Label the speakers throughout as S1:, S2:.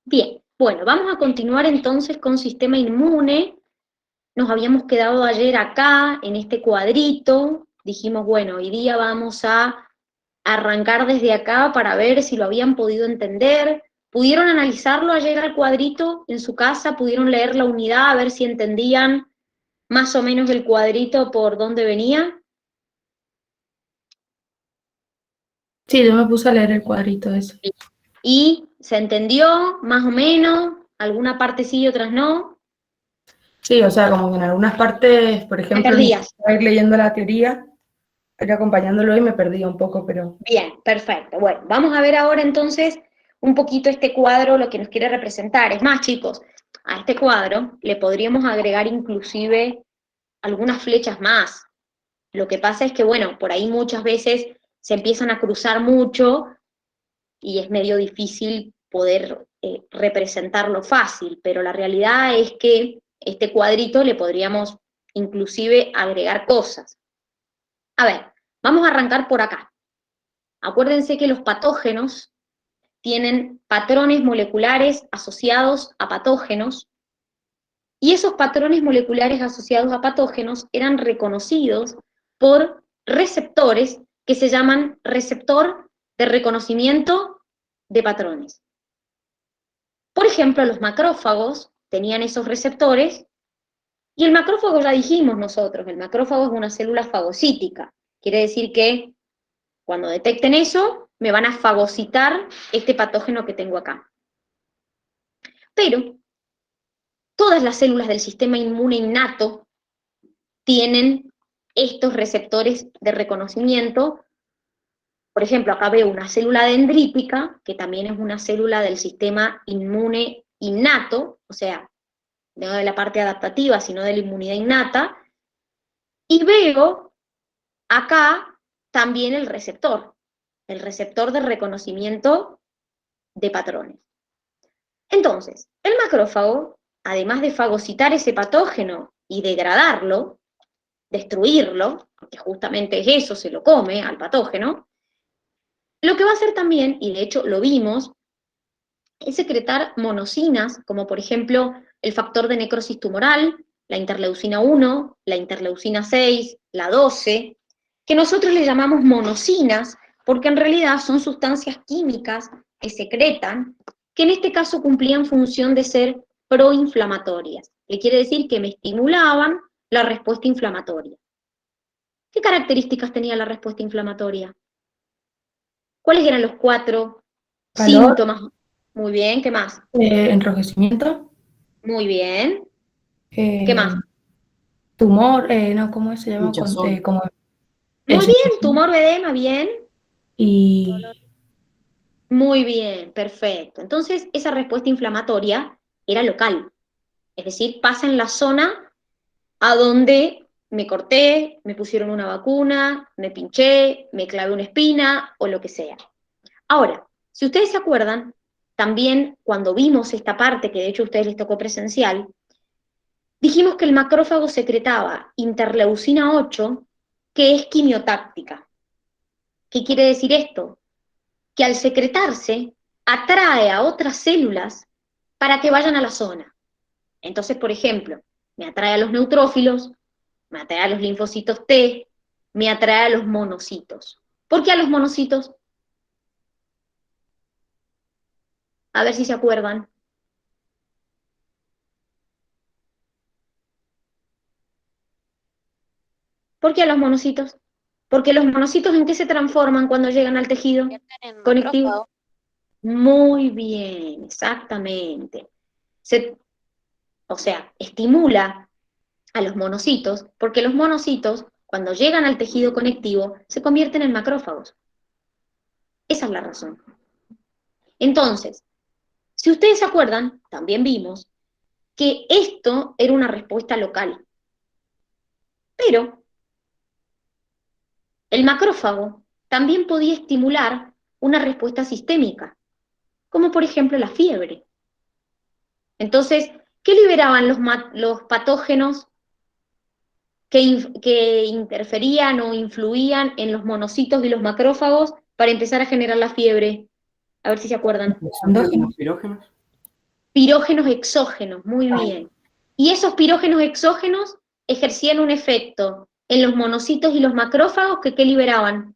S1: Bien, bueno, vamos a continuar entonces con sistema inmune. Nos habíamos quedado ayer acá, en este cuadrito. Dijimos, bueno, hoy día vamos a arrancar desde acá para ver si lo habían podido entender. ¿Pudieron analizarlo ayer al cuadrito en su casa? ¿Pudieron leer la unidad a ver si entendían más o menos el cuadrito por dónde venía?
S2: Sí, yo me puse a leer el cuadrito ese.
S1: ¿Y se entendió más o menos? ¿Alguna parte sí y otras no?
S2: Sí, o sea, como que en algunas partes, por
S1: ¿Te
S2: ejemplo,
S1: perdías?
S2: necesitaba ir leyendo la teoría, ir acompañándolo y me perdía un poco, pero
S1: Bien, perfecto. Bueno, vamos a ver ahora entonces un poquito este cuadro, lo que nos quiere representar. Es más, chicos, a este cuadro le podríamos agregar inclusive algunas flechas más. Lo que pasa es que, bueno, por ahí muchas veces se empiezan a cruzar mucho y es medio difícil poder representarlo fácil, pero la realidad es que este cuadrito le podríamos inclusive agregar cosas. A ver, vamos a arrancar por acá. Acuérdense que los patógenos tienen patrones moleculares asociados a patógenos, y esos patrones moleculares asociados a patógenos eran reconocidos por receptores que se llaman receptor de reconocimiento de patrones. Por ejemplo, los macrófagos tenían esos receptores, y el macrófago ya dijimos nosotros, el macrófago es una célula fagocítica, quiere decir que cuando detecten eso, me van a fagocitar este patógeno que tengo acá. Pero todas las células del sistema inmune innato tienen estos receptores de reconocimiento. Por ejemplo, acá veo una célula dendrítica, que también es una célula del sistema inmune innato, o sea, no de la parte adaptativa, sino de la inmunidad innata, y veo acá también el receptor de reconocimiento de patrones. Entonces, el macrófago, además de fagocitar ese patógeno y degradarlo, destruirlo, porque justamente es eso, se lo come al patógeno, lo que va a hacer también, y de hecho lo vimos, es secretar monocinas, como por ejemplo el factor de necrosis tumoral, la interleucina 1, la interleucina 6, la 12, que nosotros le llamamos monocinas, porque en realidad son sustancias químicas que secretan, que en este caso cumplían función de ser proinflamatorias, que quiere decir que me estimulaban la respuesta inflamatoria. ¿Qué características tenía la respuesta inflamatoria? ¿Cuáles eran los 4
S2: calor,
S1: síntomas? Muy bien, ¿qué más?
S2: enrojecimiento,
S1: Muy bien, ¿qué más?
S2: eh, tumor, no, ¿cómo se llama?
S3: Hinchazón.
S2: Como
S1: Muy
S2: eso,
S1: bien, tumor, edema, bien.
S2: y
S1: Muy bien, perfecto. Entonces, esa respuesta inflamatoria era local, es decir, pasa en la zona a donde me corté, me pusieron una vacuna, me pinché, me clavé una espina o lo que sea. Ahora, si ustedes se acuerdan, también cuando vimos esta parte, que de hecho a ustedes les tocó presencial, dijimos que el macrófago secretaba interleucina 8, que es quimiotáctica. ¿Qué quiere decir esto? Que al secretarse, atrae a otras células para que vayan a la zona. Entonces, por ejemplo, me atrae a los neutrófilos, me atrae a los linfocitos T, me atrae a los monocitos. ¿Por qué a los monocitos? A ver si se acuerdan. ¿Por qué a los monocitos? Porque los monocitos, ¿en qué se transforman cuando llegan al tejido
S4: En
S1: conectivo?
S4: macrófago.
S1: Muy bien, exactamente. O sea, estimula a los monocitos, porque los monocitos, cuando llegan al tejido conectivo, se convierten en macrófagos. Esa es la razón. Entonces, si ustedes se acuerdan, también vimos que esto era una respuesta local. Pero el macrófago también podía estimular una respuesta sistémica, como por ejemplo la fiebre. Entonces, ¿qué liberaban los patógenos que interferían o influían en los monocitos y los macrófagos para empezar a generar la fiebre? A ver si se acuerdan.
S2: endógenos.
S3: Pirógenos.
S1: Pirógenos exógenos, muy bien. Y esos pirógenos exógenos ejercían un efecto en los monocitos y los macrófagos que ¿qué liberaban?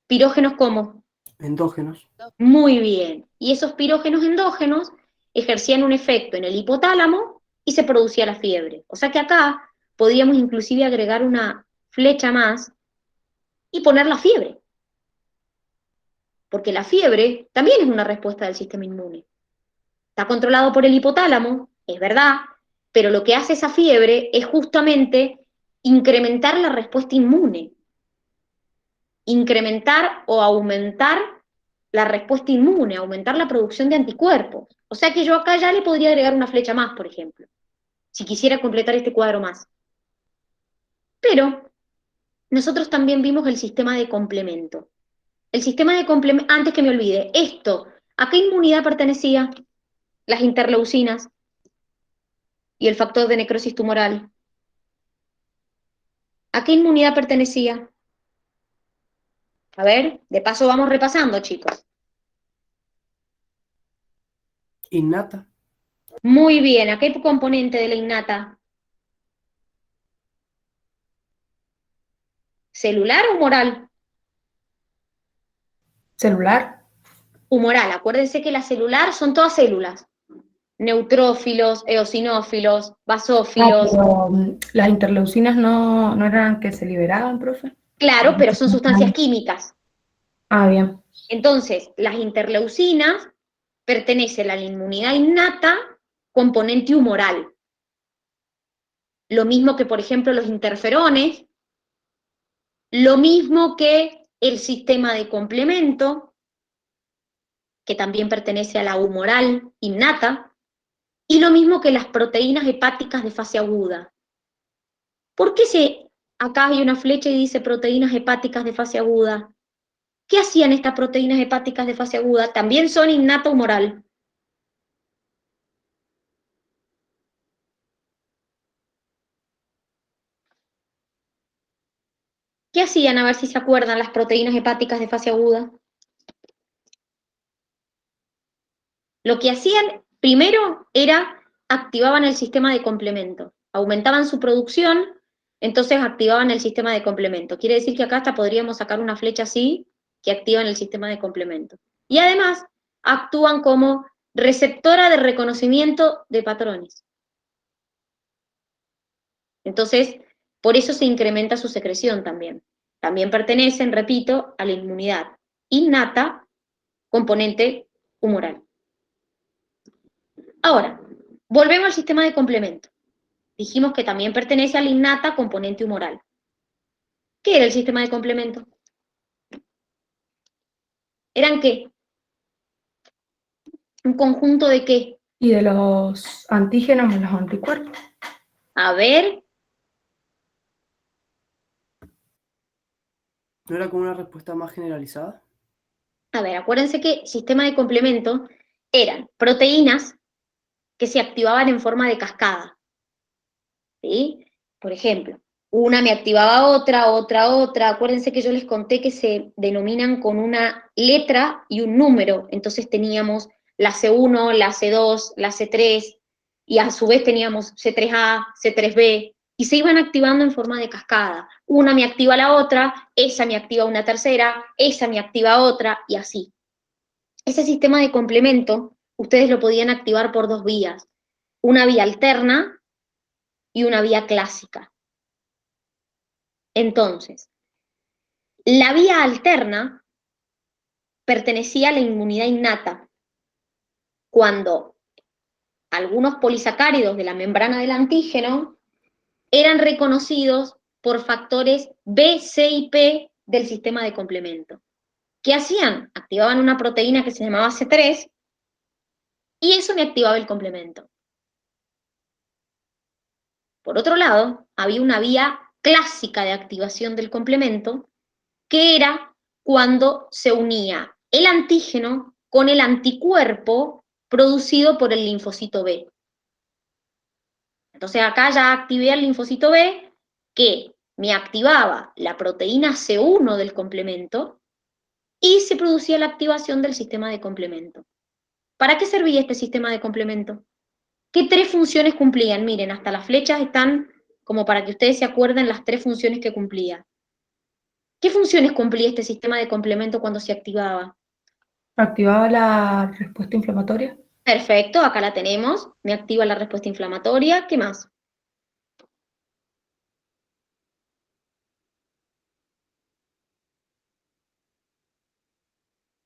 S1: ¿Pirógenos cómo?
S3: Endógenos.
S1: Muy bien. Y esos pirógenos endógenos ejercían un efecto en el hipotálamo y se producía la fiebre. O sea que acá podríamos inclusive agregar una flecha más y poner la fiebre. Porque la fiebre también es una respuesta del sistema inmune. Está controlado por el hipotálamo, es verdad, pero lo que hace esa fiebre es justamente incrementar la respuesta inmune, incrementar o aumentar la respuesta inmune, aumentar la producción de anticuerpos. O sea que yo acá ya le podría agregar una flecha más, por ejemplo, si quisiera completar este cuadro más. Pero nosotros también vimos el sistema de complemento. El sistema de complemento, antes que me olvide, esto, ¿a qué inmunidad pertenecía? Las interleucinas y el factor de necrosis tumoral. ¿A qué inmunidad pertenecía? A ver, de paso vamos repasando, chicos.
S3: Innata.
S1: Muy bien, ¿a qué componente de la innata? ¿Celular o humoral?
S2: Celular.
S1: Humoral, acuérdense que la celular son todas células. Neutrófilos, eosinófilos, basófilos.
S2: Pero las interleucinas no eran que se liberaban, profe.
S1: Claro, pero son sustancias químicas.
S2: Ah, bien.
S1: Entonces, las interleucinas pertenecen a la inmunidad innata, componente humoral. Lo mismo que, por ejemplo, los interferones, lo mismo que el sistema de complemento, que también pertenece a la humoral innata, y lo mismo que las proteínas hepáticas de fase aguda. ¿Por qué acá hay una flecha y dice proteínas hepáticas de fase aguda? ¿Qué hacían estas proteínas hepáticas de fase aguda? También son innata humoral. ¿Qué hacían? A ver si se acuerdan las proteínas hepáticas de fase aguda. Lo que hacían primero era activaban el sistema de complemento, aumentaban su producción, entonces activaban el sistema de complemento. Quiere decir que acá hasta podríamos sacar una flecha así que activan el sistema de complemento. Y además actúan como receptora de reconocimiento de patrones. Entonces, por eso se incrementa su secreción también. También pertenecen, repito, a la inmunidad innata, componente humoral. Ahora, volvemos al sistema de complemento. Dijimos que también pertenece a la innata, componente humoral. ¿Qué era el sistema de complemento? ¿Eran qué? ¿Un conjunto de qué?
S2: Y de los antígenos a los anticuerpos.
S1: A ver,
S3: ¿No era como una respuesta más generalizada?
S1: acuérdense que sistema de complemento eran proteínas que se activaban en forma de cascada. ¿Sí? Por ejemplo, una me activaba otra, otra. Acuérdense que yo les conté que se denominan con una letra y un número. Entonces teníamos la C1, la C2, la C3, y a su vez teníamos C3A, C3B, y se iban activando en forma de cascada. Una me activa la otra, esa me activa una tercera, esa me activa otra, y así. Ese sistema de complemento, ustedes lo podían activar por dos vías. Una vía alterna y una vía clásica. Entonces, la vía alterna pertenecía a la inmunidad innata, cuando algunos polisacáridos de la membrana del antígeno eran reconocidos por factores B, C y P del sistema de complemento. ¿Qué hacían? Activaban una proteína que se llamaba C3 y eso me activaba el complemento. Por otro lado, había una vía clásica de activación del complemento, que era cuando se unía el antígeno con el anticuerpo producido por el linfocito B. Entonces acá ya activé el linfocito B, que me activaba la proteína C1 del complemento y se producía la activación del sistema de complemento. ¿Para qué servía este sistema de complemento? ¿Qué tres funciones cumplían? Miren, hasta las flechas están como para que ustedes se acuerden las tres funciones que cumplía. ¿Qué funciones cumplía este sistema de complemento cuando se activaba?
S2: Activaba la respuesta inflamatoria.
S1: Perfecto, acá la tenemos. Me activa la respuesta inflamatoria. ¿Qué más?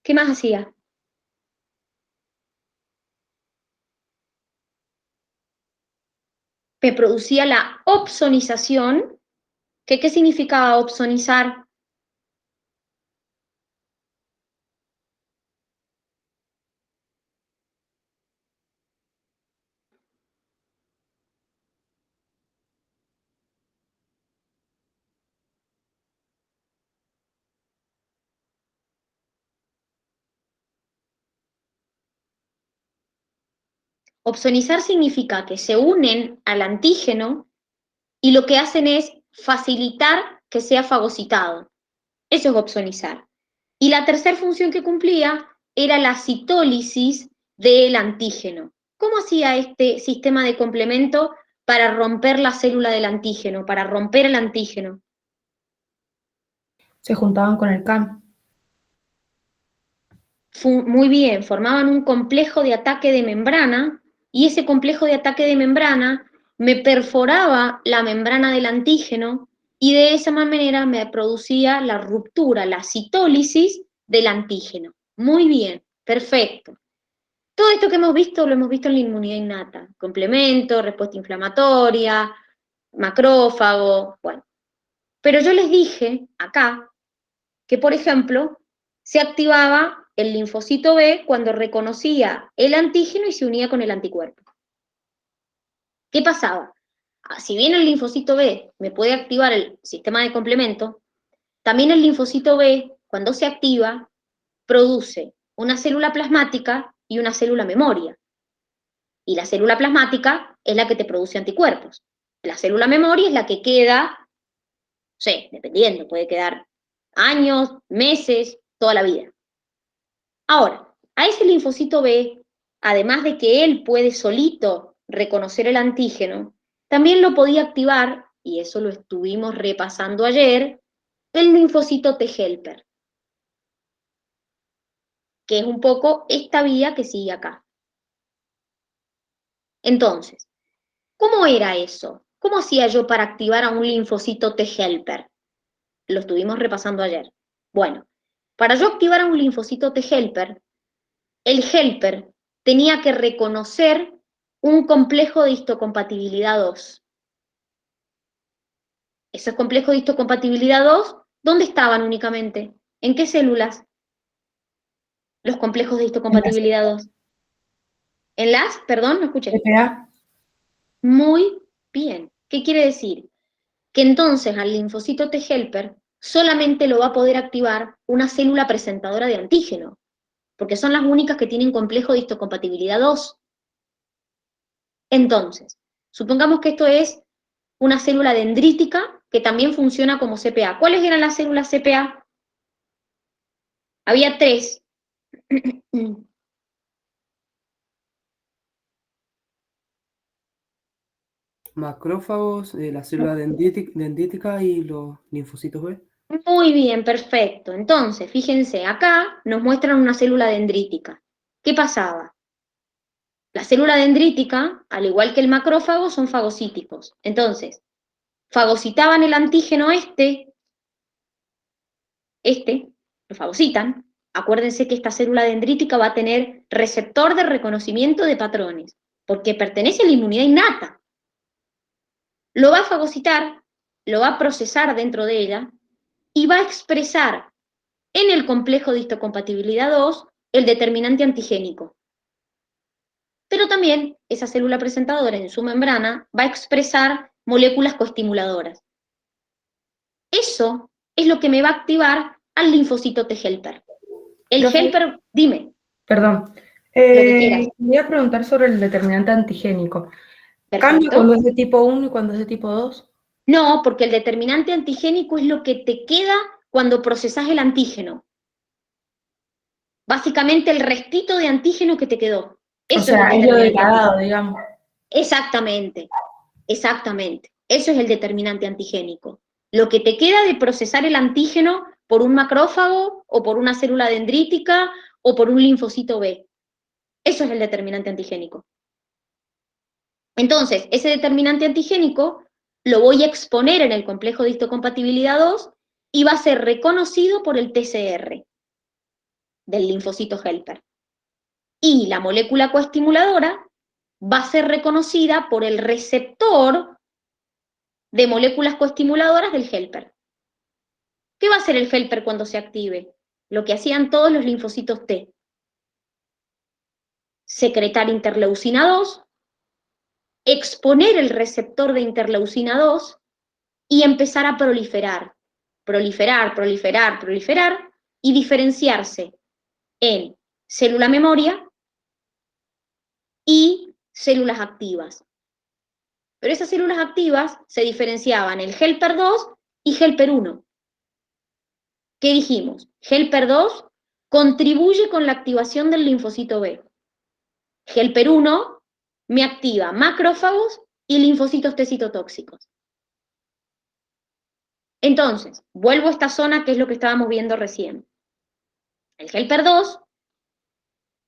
S1: ¿Qué más hacía? Me producía la opsonización. ¿Qué significaba opsonizar? Opsonizar significa que se unen al antígeno y lo que hacen es facilitar que sea fagocitado. Eso es opsonizar. Y la tercera función que cumplía era la citólisis del antígeno. ¿Cómo hacía este sistema de complemento para romper la célula del antígeno, para romper el antígeno?
S2: Se juntaban con el CAM.
S1: Muy bien, formaban un complejo de ataque de membrana y ese complejo de ataque de membrana me perforaba la membrana del antígeno y de esa manera me producía la ruptura, la citólisis del antígeno. Muy bien, perfecto. Todo esto que hemos visto lo hemos visto en la inmunidad innata. Complemento, respuesta inflamatoria, macrófago, bueno. Pero yo les dije acá que, por ejemplo, se activaba el linfocito B cuando reconocía el antígeno y se unía con el anticuerpo. ¿Qué pasaba? Si bien el linfocito B me puede activar el sistema de complemento, también el linfocito B, cuando se activa, produce una célula plasmática y una célula memoria. Y la célula plasmática es la que te produce anticuerpos. La célula memoria es la que queda, no sé, dependiendo, puede quedar años, meses, toda la vida. Ahora, a ese linfocito B, además de que él puede solito reconocer el antígeno, también lo podía activar, y eso lo estuvimos repasando ayer, el linfocito T helper, que es un poco esta vía que sigue acá. Entonces, ¿cómo era eso? ¿Cómo hacía yo para activar a un linfocito T helper? Lo estuvimos repasando ayer. Bueno, para yo activar a un linfocito T helper, el helper tenía que reconocer un complejo de histocompatibilidad 2. Esos complejos de histocompatibilidad 2, ¿dónde estaban únicamente? ¿En qué células? Los complejos de histocompatibilidad 2. ¿En las? Perdón, no escuché.
S2: CPA.
S1: Muy bien. ¿Qué quiere decir? Que entonces al linfocito T helper solamente lo va a poder activar una célula presentadora de antígeno, porque son las únicas que tienen complejo de histocompatibilidad 2. Entonces, supongamos que esto es una célula dendrítica que también funciona como CPA. ¿Cuáles eran las células CPA? Había 3.
S3: Macrófagos, la célula dendrítica y los linfocitos B.
S1: Muy bien, perfecto. Entonces, fíjense, acá nos muestran una célula dendrítica. ¿Qué pasaba? La célula dendrítica, al igual que el macrófago, son fagocíticos. Entonces, fagocitaban el antígeno lo fagocitan. Acuérdense que esta célula dendrítica va a tener receptor de reconocimiento de patrones, porque pertenece a la inmunidad innata. Lo va a fagocitar, lo va a procesar dentro de ella, y va a expresar en el complejo de histocompatibilidad 2 el determinante antigénico. Pero también esa célula presentadora en su membrana va a expresar moléculas coestimuladoras. Eso es lo que me va a activar al linfocito T helper. El
S2: Profe,
S1: helper, dime,
S2: perdón.
S1: lo que quieras.
S2: Voy a preguntar sobre el determinante antigénico. ¿Cambia
S1: Perfecto.
S2: cuando es de tipo 1 y cuando es de tipo 2?
S1: No, porque el determinante antigénico es lo que te queda cuando procesás el antígeno. Básicamente el restito de antígeno que te quedó. Eso
S2: O sea,
S1: es el
S2: es lo
S1: determinante
S2: degradado,
S1: antigénico.
S2: digamos.
S1: Exactamente, exactamente. Eso es el determinante antigénico. Lo que te queda de procesar el antígeno por un macrófago o por una célula dendrítica o por un linfocito B. Eso es el determinante antigénico. Entonces, ese determinante antigénico lo voy a exponer en el complejo de histocompatibilidad 2 y va a ser reconocido por el TCR del linfocito helper. Y la molécula coestimuladora va a ser reconocida por el receptor de moléculas coestimuladoras del helper. ¿Qué va a hacer el helper cuando se active? Lo que hacían todos los linfocitos T. Secretar interleucina 2, exponer el receptor de interleucina 2 y empezar a proliferar. Proliferar, proliferar, proliferar y diferenciarse en célula memoria y células activas. Pero esas células activas se diferenciaban en helper 2 y helper 1. ¿Qué dijimos? Helper 2 contribuye con la activación del linfocito B. Helper 1 me activa macrófagos y linfocitos T citotóxicos. Entonces, vuelvo a esta zona que es lo que estábamos viendo recién. El helper 2,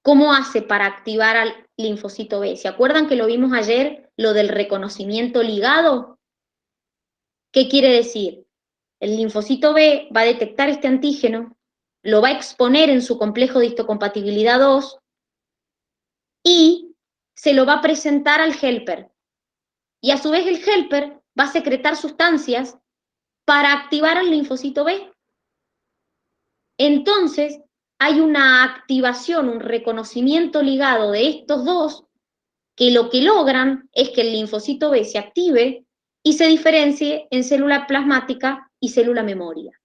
S1: ¿cómo hace para activar al linfocito B? ¿Se acuerdan que lo vimos ayer, lo del reconocimiento ligado? ¿Qué quiere decir? El linfocito B va a detectar este antígeno, lo va a exponer en su complejo de histocompatibilidad 2 y se lo va a presentar al helper. Y a su vez el helper va a secretar sustancias para activar al linfocito B. Entonces, hay una activación, un reconocimiento ligado de estos dos, que lo que logran es que el linfocito B se active y se diferencie en célula plasmática y célula memoria.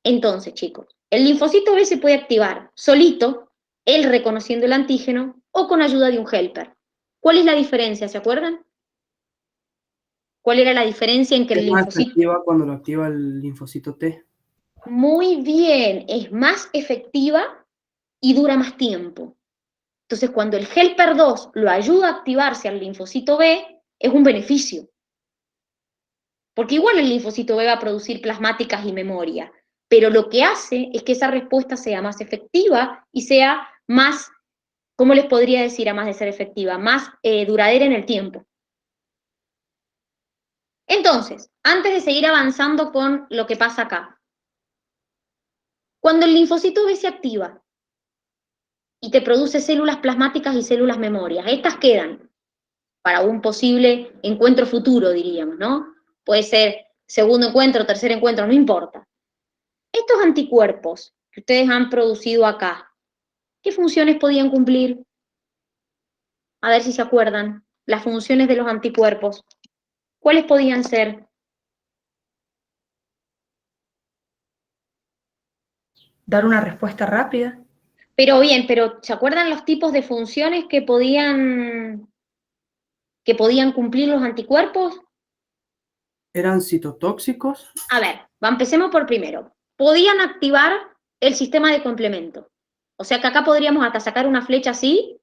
S1: Entonces, chicos, el linfocito B se puede activar solito, él reconociendo el antígeno, o con ayuda de un helper. ¿Cuál es la diferencia? ¿Se acuerdan? ¿Cuál era la diferencia en que el
S3: Es más
S1: linfocito...
S3: efectiva cuando lo activa el linfocito T.
S1: Muy bien, es más efectiva y dura más tiempo. Entonces, cuando el helper 2 lo ayuda a activarse al linfocito B, es un beneficio. Porque igual el linfocito B va a producir plasmáticas y memoria, pero lo que hace es que esa respuesta sea más efectiva y sea más, ¿cómo les podría decir a más de ser efectiva? Más duradera en el tiempo. Entonces, antes de seguir avanzando con lo que pasa acá, cuando el linfocito B se activa y te produce células plasmáticas y células memorias, estas quedan para un posible encuentro futuro, diríamos, ¿no? Puede ser segundo encuentro, tercer encuentro, no importa. Estos anticuerpos que ustedes han producido acá, ¿qué funciones podían cumplir? A ver si se acuerdan, las funciones de los anticuerpos. ¿Cuáles podían ser?
S2: Dar una respuesta rápida.
S1: Pero bien, pero ¿se acuerdan los tipos de funciones que podían cumplir los anticuerpos?
S3: ¿Eran citotóxicos?
S1: A ver, empecemos por primero. Podían activar el sistema de complemento. O sea que acá podríamos hasta sacar una flecha así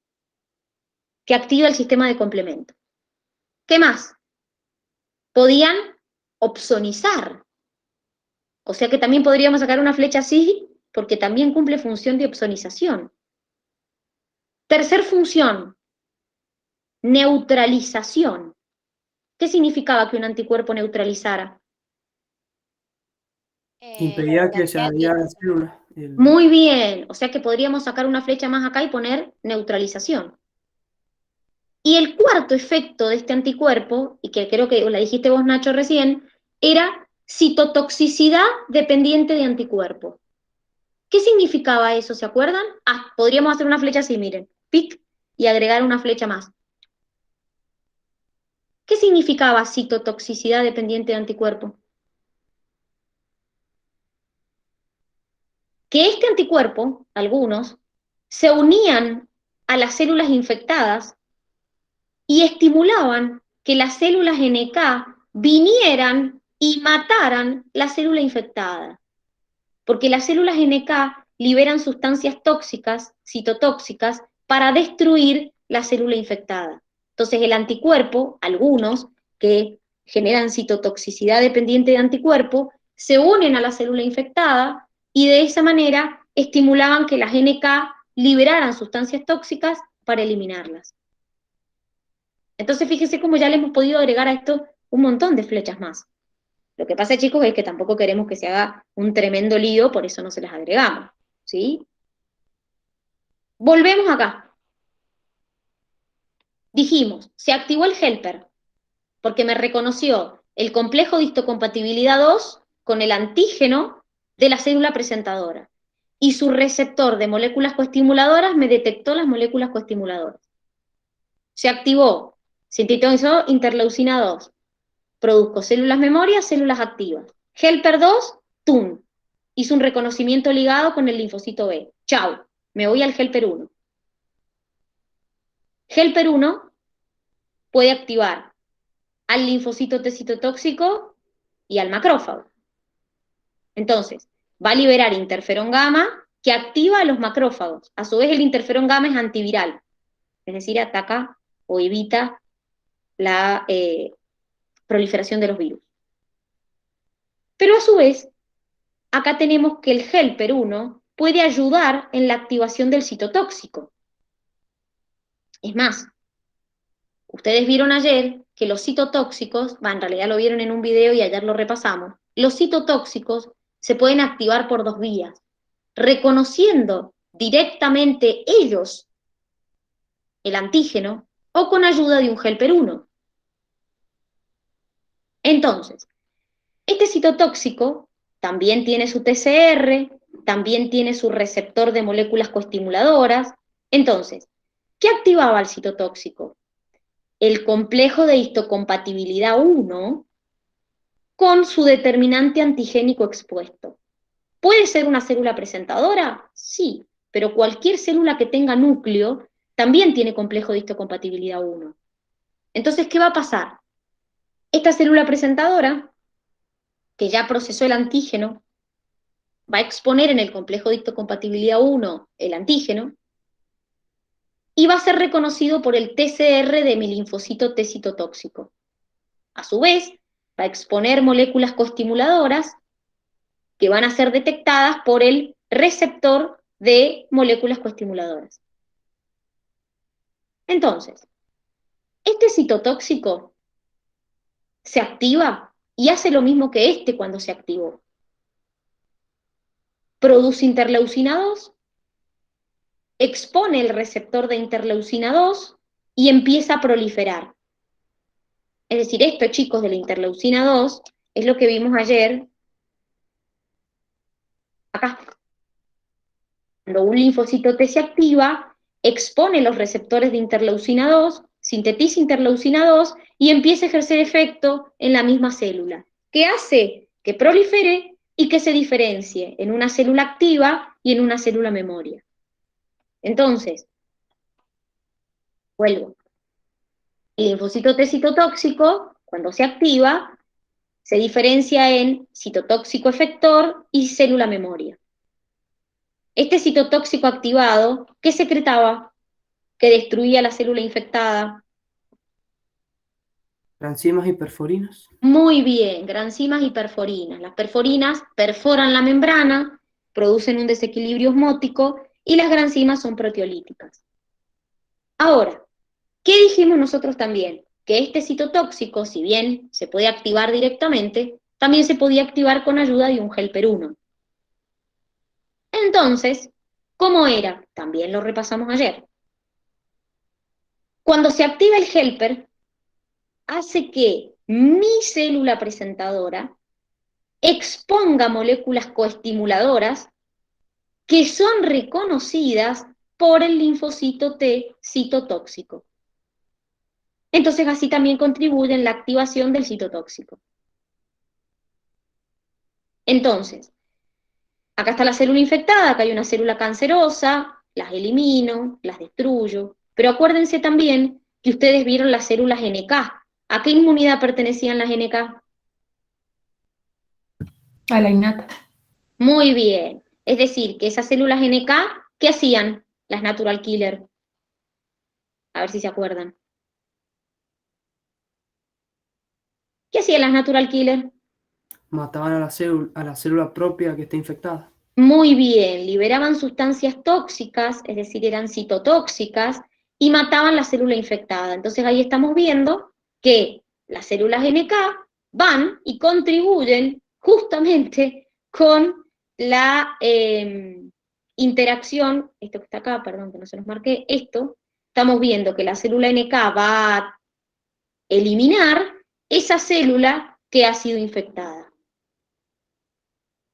S1: que activa el sistema de complemento. ¿Qué más? Podían opsonizar. O sea que también podríamos sacar una flecha así porque también cumple función de opsonización. Tercer función, neutralización. ¿Qué significaba que un anticuerpo neutralizara?
S3: Impedía que se adhiera a la célula.
S1: Muy bien, o sea que podríamos sacar una flecha más acá y poner neutralización. Y el cuarto efecto de este anticuerpo, y que creo que la dijiste vos, Nacho, recién, era citotoxicidad dependiente de anticuerpo. ¿Qué significaba eso? ¿Se acuerdan? Podríamos hacer una flecha así, miren, pic, y agregar una flecha más. ¿Qué significaba citotoxicidad dependiente de anticuerpo? Que este anticuerpo, algunos, se unían a las células infectadas y estimulaban que las células NK vinieran y mataran la célula infectada. Porque las células NK liberan sustancias tóxicas, citotóxicas, para destruir la célula infectada. Entonces el anticuerpo, algunos que generan citotoxicidad dependiente de anticuerpo, se unen a la célula infectada y de esa manera estimulaban que las NK liberaran sustancias tóxicas para eliminarlas. Entonces fíjense cómo ya le hemos podido agregar a esto un montón de flechas más. Lo que pasa, chicos, es que tampoco queremos que se haga un tremendo lío, por eso no se las agregamos, ¿sí? Volvemos acá. Dijimos, se activó el helper, porque me reconoció el complejo de histocompatibilidad 2 con el antígeno de la célula presentadora. Y su receptor de moléculas coestimuladoras me detectó las moléculas coestimuladoras. Se activó, sintetizó interleucina 2, produjo células memoria, células activas. Helper 2, TUN. Hizo un reconocimiento ligado con el linfocito B. Chau, me voy al Helper 1. Helper 1 puede activar al linfocito T citotóxico y al macrófago. Entonces, va a liberar interferón gamma que activa a los macrófagos. A su vez, el interferón gamma es antiviral, es decir, ataca o evita la proliferación de los virus. Pero a su vez, acá tenemos que el Helper 1 puede ayudar en la activación del citotóxico. Es más, ustedes vieron ayer que los citotóxicos, en realidad lo vieron en un video y ayer lo repasamos, los citotóxicos se pueden activar por dos vías, reconociendo directamente ellos el antígeno o con ayuda de un Helper 1. Entonces, este citotóxico también tiene su TCR, también tiene su receptor de moléculas coestimuladoras. Entonces, ¿qué activaba el citotóxico? El complejo de histocompatibilidad 1 con su determinante antigénico expuesto. ¿Puede ser una célula presentadora? Sí, pero cualquier célula que tenga núcleo también tiene complejo de histocompatibilidad 1. Entonces, ¿qué va a pasar? Esta célula presentadora, que ya procesó el antígeno, va a exponer en el complejo de histocompatibilidad 1 el antígeno, y va a ser reconocido por el TCR de mi linfocito T citotóxico. A su vez, va a exponer moléculas coestimuladoras que van a ser detectadas por el receptor de moléculas coestimuladoras. Entonces, este citotóxico se activa y hace lo mismo que este cuando se activó. Produce interleucina 2, expone el receptor de interleucina 2 y empieza a proliferar. Es decir, esto, chicos, de la interleucina 2 es lo que vimos ayer acá. Cuando un linfocito T se activa, expone los receptores de interleucina 2, sintetiza interleucina 2 y empieza a ejercer efecto en la misma célula, que hace que prolifere y que se diferencie en una célula activa y en una célula memoria. Entonces, vuelvo. El linfocito T citotóxico, cuando se activa, se diferencia en citotóxico efector y célula memoria. Este citotóxico activado, ¿qué secretaba? Que destruía la célula infectada.
S3: Granzimas y perforinas.
S1: Muy bien, granzimas y perforinas. Las perforinas perforan la membrana, producen un desequilibrio osmótico y las granzimas son proteolíticas. Ahora, ¿qué dijimos nosotros también? Que este citotóxico, si bien se puede activar directamente, también se podía activar con ayuda de un Helper 1. Entonces, ¿cómo era? También lo repasamos ayer. Cuando se activa el helper, hace que mi célula presentadora exponga moléculas coestimuladoras que son reconocidas por el linfocito T citotóxico. Entonces así también contribuye en la activación del citotóxico. Entonces, acá está la célula infectada, acá hay una célula cancerosa, las elimino, las destruyo, pero acuérdense también que ustedes vieron las células NK. ¿A qué inmunidad pertenecían las NK?
S2: A la innata.
S1: Muy bien. Es decir, que esas células NK, ¿qué hacían las natural killer? A ver si se acuerdan. ¿Qué hacían las natural killer?
S3: Mataban a la célula propia que está infectada.
S1: Muy bien, liberaban sustancias tóxicas, es decir, eran citotóxicas, y mataban la célula infectada. Entonces ahí estamos viendo que las células NK van y contribuyen justamente con la interacción, esto que está acá, perdón que no se los marqué, esto, estamos viendo que la célula NK va a eliminar esa célula que ha sido infectada,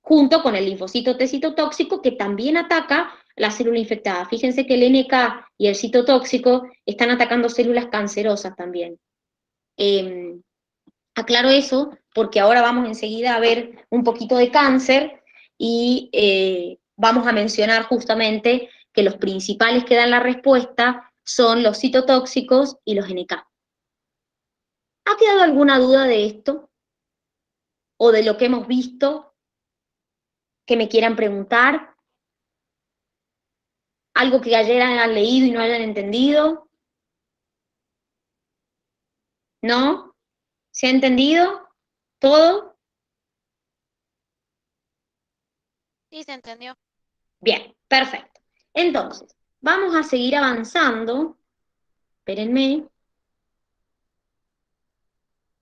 S1: junto con el linfocito T citotóxico que también ataca la célula infectada. Fíjense que el NK y el citotóxico están atacando células cancerosas también. Aclaro eso porque ahora vamos enseguida a ver un poquito de cáncer y vamos a mencionar justamente que los principales que dan la respuesta son los citotóxicos y los NK. ¿Ha quedado alguna duda de esto? ¿O de lo que hemos visto que me quieran preguntar? ¿Algo que ayer hayan leído y no hayan entendido? ¿No? ¿Se ha entendido todo?
S4: Sí, se entendió.
S1: Bien, perfecto. Entonces, vamos a seguir avanzando. Espérenme.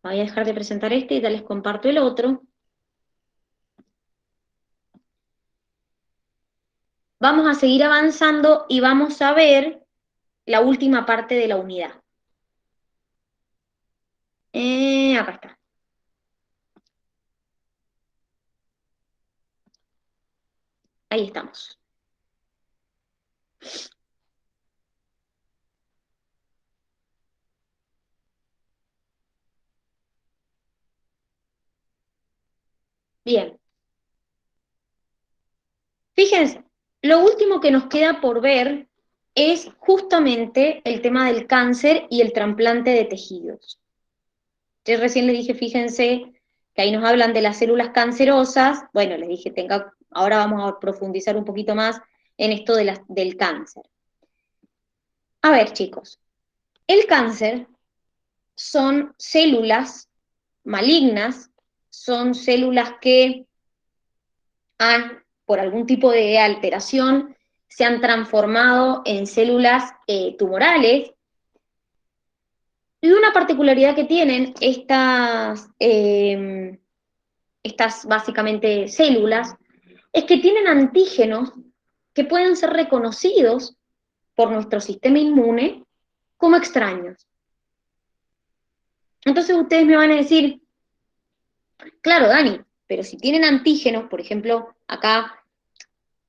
S1: Voy a dejar de presentar este y ya les comparto el otro. Vamos a seguir avanzando y vamos a ver la última parte de la unidad. Acá está. Ahí estamos. Bien. Fíjense, lo último que nos queda por ver es justamente el tema del cáncer y el trasplante de tejidos. Yo recién les dije, fíjense, que ahí nos hablan de las células cancerosas. Bueno, les dije, ahora vamos a profundizar un poquito más en esto del cáncer. A ver, chicos, el cáncer son células malignas, son células que por algún tipo de alteración, se han transformado en células tumorales. Y una particularidad que tienen estas básicamente células es que tienen antígenos que pueden ser reconocidos por nuestro sistema inmune como extraños. Entonces ustedes me van a decir, claro, Dani, pero si tienen antígenos, por ejemplo, acá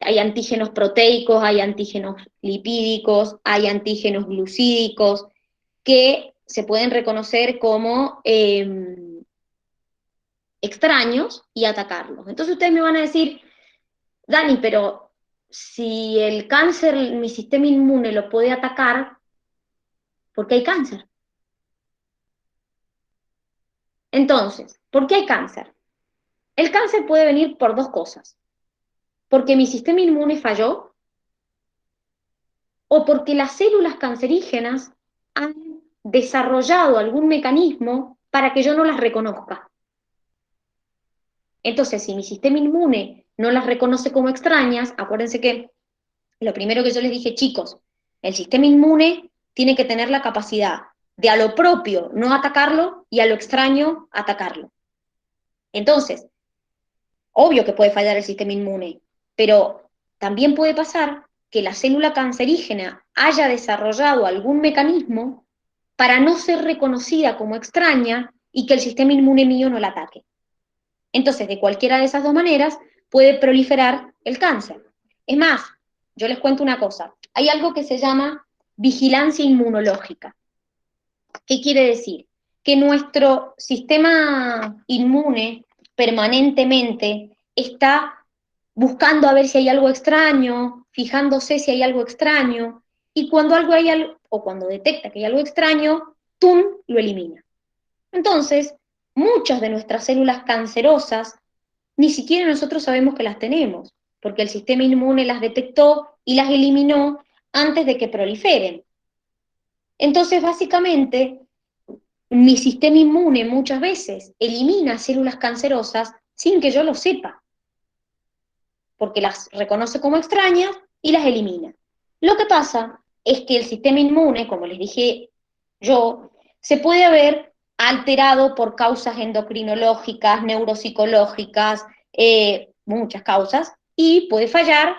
S1: hay antígenos proteicos, hay antígenos lipídicos, hay antígenos glucídicos, que se pueden reconocer como extraños y atacarlos. Entonces ustedes me van a decir, Dani, pero si el cáncer, mi sistema inmune lo puede atacar, ¿por qué hay cáncer? Entonces, ¿por qué hay cáncer? El cáncer puede venir por dos cosas. Porque mi sistema inmune falló o porque las células cancerígenas han desarrollado algún mecanismo para que yo no las reconozca. Entonces, si mi sistema inmune no las reconoce como extrañas, acuérdense que lo primero que yo les dije, chicos, el sistema inmune tiene que tener la capacidad de a lo propio no atacarlo y a lo extraño atacarlo. Entonces, obvio que puede fallar el sistema inmune, pero también puede pasar que la célula cancerígena haya desarrollado algún mecanismo para no ser reconocida como extraña y que el sistema inmune mío no la ataque. Entonces, de cualquiera de esas dos maneras, puede proliferar el cáncer. Es más, yo les cuento una cosa, hay algo que se llama vigilancia inmunológica. ¿Qué quiere decir? Que nuestro sistema inmune permanentemente está buscando a ver si hay algo extraño, fijándose si hay algo extraño, y cuando o cuando detecta que hay algo extraño, ¡tum!, lo elimina. Entonces, muchas de nuestras células cancerosas ni siquiera nosotros sabemos que las tenemos, porque el sistema inmune las detectó y las eliminó antes de que proliferen. Entonces, básicamente, mi sistema inmune muchas veces elimina células cancerosas sin que yo lo sepa, porque las reconoce como extrañas y las elimina. Lo que pasa es que el sistema inmune, como les dije yo, se puede haber alterado por causas endocrinológicas, neuropsicológicas, muchas causas, y puede fallar,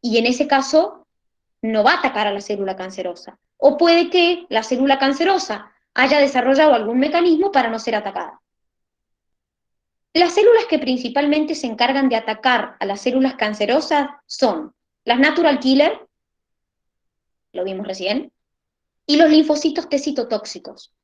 S1: y en ese caso no va a atacar a la célula cancerosa. O puede que la célula cancerosa haya desarrollado algún mecanismo para no ser atacada. Las células que principalmente se encargan de atacar a las células cancerosas son las natural killer, lo vimos recién, y los linfocitos T citotóxicos.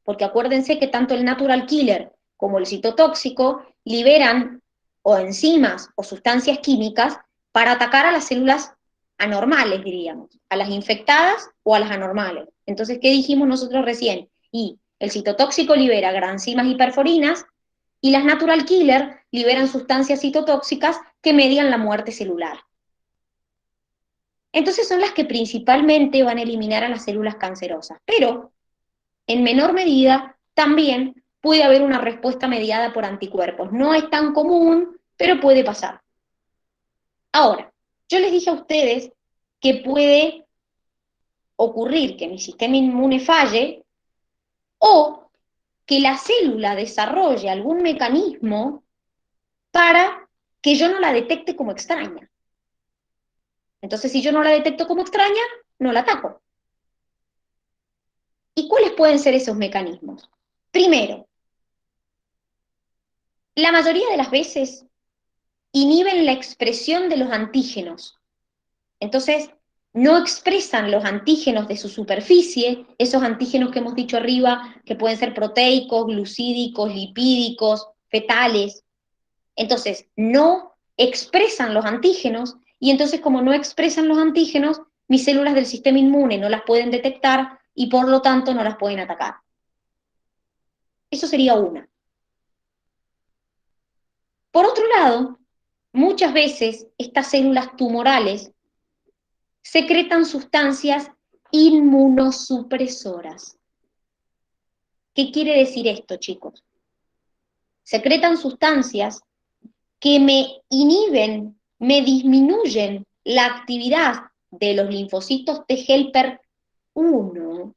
S1: Porque acuérdense que tanto el natural killer como el citotóxico liberan o enzimas o sustancias químicas para atacar a las células anormales, diríamos, a las infectadas o a las anormales. Entonces, ¿qué dijimos nosotros recién? Y el citotóxico libera granzimas y perforinas, y las natural killer liberan sustancias citotóxicas que median la muerte celular. Entonces son las que principalmente van a eliminar a las células cancerosas, pero en menor medida también puede haber una respuesta mediada por anticuerpos. No es tan común, pero puede pasar. Ahora, yo les dije a ustedes que puede ocurrir que mi sistema inmune falle o que la célula desarrolle algún mecanismo para que yo no la detecte como extraña. Entonces, si yo no la detecto como extraña, no la ataco. ¿Y cuáles pueden ser esos mecanismos? Primero, la mayoría de las veces inhiben la expresión de los antígenos. Entonces, no expresan los antígenos de su superficie, esos antígenos que hemos dicho arriba, que pueden ser proteicos, glucídicos, lipídicos, fetales. Entonces, no expresan los antígenos, y entonces como no expresan los antígenos, mis células del sistema inmune no las pueden detectar y por lo tanto no las pueden atacar. Eso sería una. Por otro lado, muchas veces estas células tumorales secretan sustancias inmunosupresoras. ¿Qué quiere decir esto, chicos? Secretan sustancias que me inhiben, me disminuyen la actividad de los linfocitos T helper 1.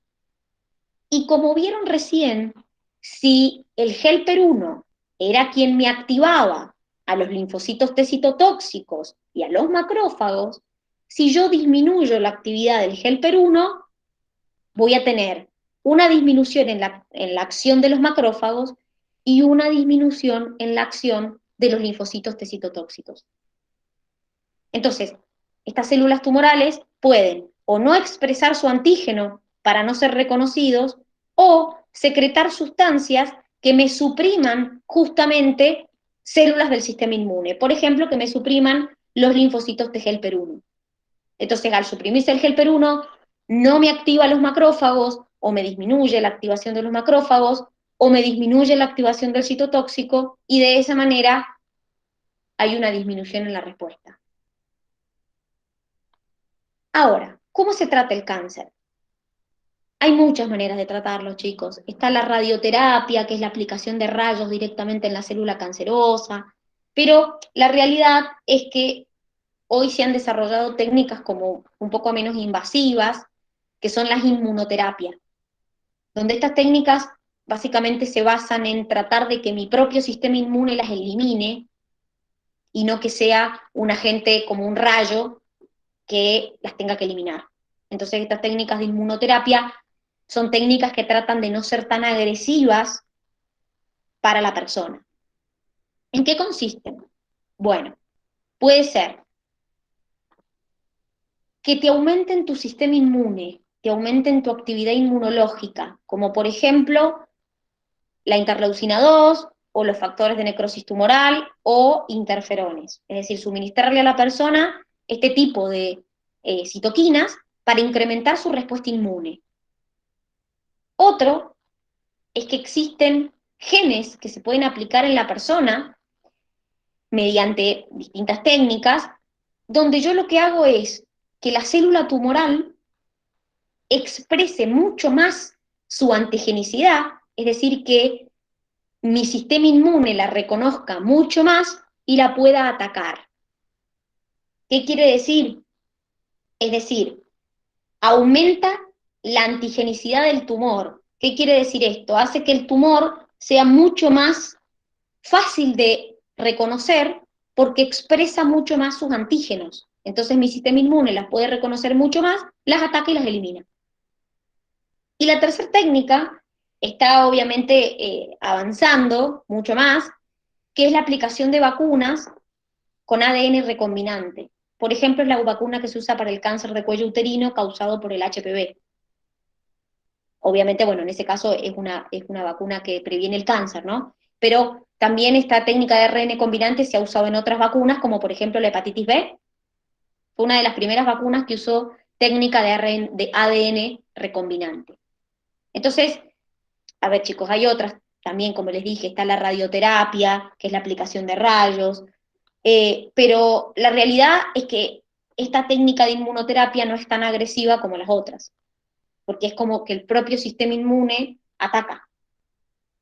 S1: Y como vieron recién, si el helper 1 era quien me activaba a los linfocitos T citotóxicos y a los macrófagos, si yo disminuyo la actividad del helper 1, voy a tener una disminución en la acción de los macrófagos y una disminución en la acción de los linfocitos T citotóxicos. Entonces, estas células tumorales pueden o no expresar su antígeno para no ser reconocidos, o secretar sustancias que me supriman justamente células del sistema inmune. Por ejemplo, que me supriman los linfocitos T helper 1. Entonces, al suprimirse el helper 1, no me activa los macrófagos, o me disminuye la activación de los macrófagos, o me disminuye la activación del citotóxico, y de esa manera hay una disminución en la respuesta. Ahora, ¿cómo se trata el cáncer? Hay muchas maneras de tratarlo, chicos. Está la radioterapia, que es la aplicación de rayos directamente en la célula cancerosa, pero la realidad es que hoy se han desarrollado técnicas como un poco menos invasivas, que son las inmunoterapias, donde estas técnicas básicamente se basan en tratar de que mi propio sistema inmune las elimine, y no que sea un agente como un rayo que las tenga que eliminar. Entonces, estas técnicas de inmunoterapia son técnicas que tratan de no ser tan agresivas para la persona. ¿En qué consisten? Bueno, puede ser que te aumenten tu sistema inmune, te aumenten tu actividad inmunológica, como por ejemplo la interleucina 2 o los factores de necrosis tumoral o interferones. Es decir, suministrarle a la persona este tipo de citoquinas para incrementar su respuesta inmune. Otro es que existen genes que se pueden aplicar en la persona mediante distintas técnicas, donde yo lo que hago es que la célula tumoral exprese mucho más su antigenicidad, es decir, que mi sistema inmune la reconozca mucho más y la pueda atacar. ¿Qué quiere decir? Es decir, aumenta la antigenicidad del tumor. ¿Qué quiere decir esto? Hace que el tumor sea mucho más fácil de reconocer porque expresa mucho más sus antígenos. Entonces mi sistema inmune las puede reconocer mucho más, las ataca y las elimina. Y la tercera técnica está obviamente avanzando mucho más, que es la aplicación de vacunas con ADN recombinante. Por ejemplo, es la vacuna que se usa para el cáncer de cuello uterino causado por el HPV. Obviamente, bueno, en ese caso es una vacuna que previene el cáncer, ¿no? Pero también esta técnica de ARN combinante se ha usado en otras vacunas, como por ejemplo la hepatitis B. Fue una de las primeras vacunas que usó técnica de ADN recombinante. Entonces, a ver chicos, hay otras también, como les dije, está la radioterapia, que es la aplicación de rayos, pero la realidad es que esta técnica de inmunoterapia no es tan agresiva como las otras, porque es como que el propio sistema inmune ataca,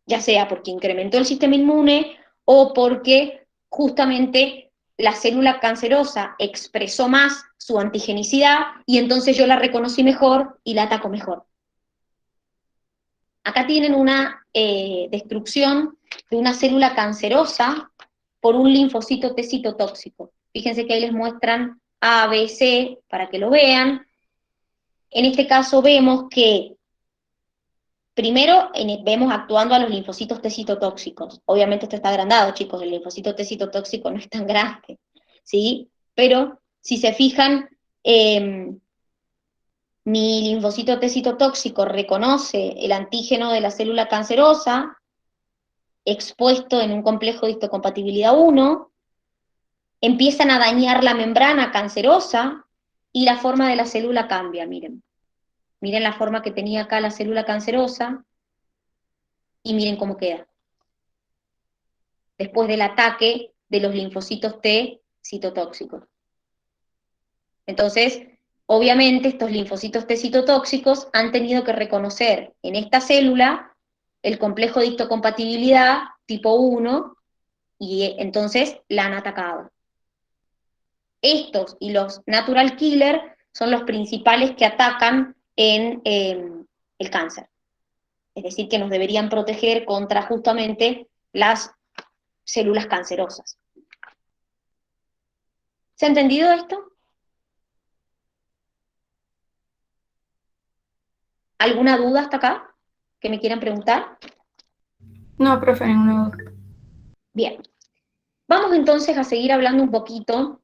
S1: ya sea porque incrementó el sistema inmune o porque justamente la célula cancerosa expresó más su antigenicidad y entonces yo la reconocí mejor y la ataco mejor. Acá tienen una destrucción de una célula cancerosa por un linfocito T citotóxico. Fíjense que ahí les muestran A, B, C, para que lo vean. En este caso vemos que primero vemos actuando a los linfocitos T citotóxicos. Obviamente esto está agrandado, chicos, el linfocito T citotóxico no es tan grande, ¿sí? Pero si se fijan, mi linfocito T citotóxico reconoce el antígeno de la célula cancerosa expuesto en un complejo de histocompatibilidad 1, empiezan a dañar la membrana cancerosa y la forma de la célula cambia, miren. Miren la forma que tenía acá la célula cancerosa y miren cómo queda. Después del ataque de los linfocitos T citotóxicos. Entonces, obviamente estos linfocitos T citotóxicos han tenido que reconocer en esta célula el complejo de histocompatibilidad tipo 1 y entonces la han atacado. Estos y los natural killer son los principales que atacan en el cáncer. Es decir, que nos deberían proteger contra justamente las células cancerosas. ¿Se ha entendido esto? ¿Alguna duda hasta acá que me quieran preguntar?
S2: No, profe, ninguna duda.
S1: Bien. Vamos entonces a seguir hablando un poquito.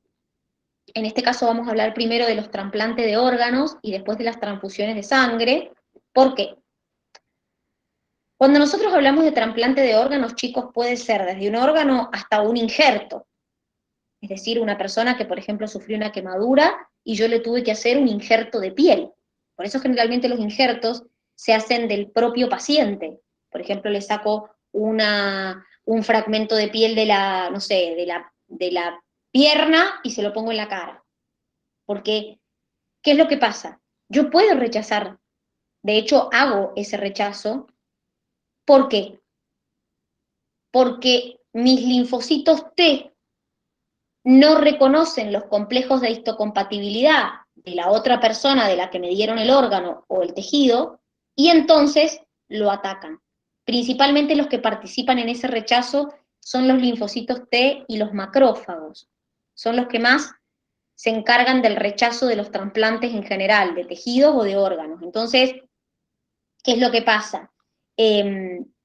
S1: En este caso vamos a hablar primero de los trasplantes de órganos y después de las transfusiones de sangre. ¿Por qué? Cuando nosotros hablamos de trasplante de órganos, chicos, puede ser desde un órgano hasta un injerto. Es decir, una persona que, por ejemplo, sufrió una quemadura y yo le tuve que hacer un injerto de piel. Por eso generalmente los injertos se hacen del propio paciente. Por ejemplo, le saco un fragmento de piel de la, no sé, de la pierna y se lo pongo en la cara. Porque, ¿qué es lo que pasa? Yo puedo rechazar, de hecho hago ese rechazo. ¿Por qué? Porque mis linfocitos T no reconocen los complejos de histocompatibilidad de la otra persona de la que me dieron el órgano o el tejido, y entonces lo atacan. Principalmente los que participan en ese rechazo son los linfocitos T y los macrófagos. Son los que más se encargan del rechazo de los trasplantes en general, de tejidos o de órganos. Entonces, ¿qué es lo que pasa?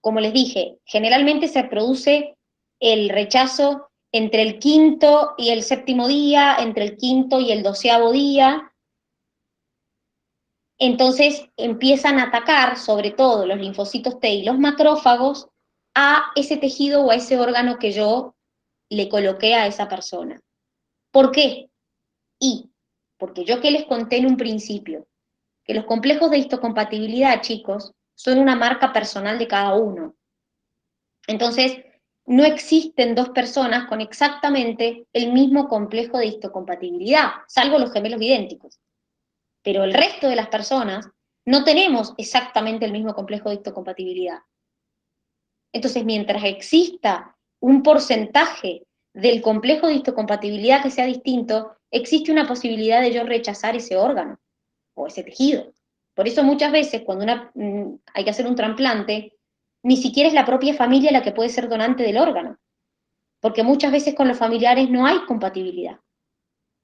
S1: Como les dije, generalmente se produce el rechazo entre el 5º y el 7º día, entre el 5º y el 12º día. Entonces empiezan a atacar, sobre todo los linfocitos T y los macrófagos, a ese tejido o a ese órgano que yo le coloqué a esa persona. ¿Por qué? Porque yo que les conté en un principio, que los complejos de histocompatibilidad, chicos, son una marca personal de cada uno. Entonces, no existen dos personas con exactamente el mismo complejo de histocompatibilidad, salvo los gemelos idénticos. Pero el resto de las personas no tenemos exactamente el mismo complejo de histocompatibilidad. Entonces, mientras exista un porcentaje del complejo de histocompatibilidad que sea distinto, existe una posibilidad de yo rechazar ese órgano o ese tejido. Por eso muchas veces cuando hay que hacer un trasplante, ni siquiera es la propia familia la que puede ser donante del órgano, porque muchas veces con los familiares no hay compatibilidad.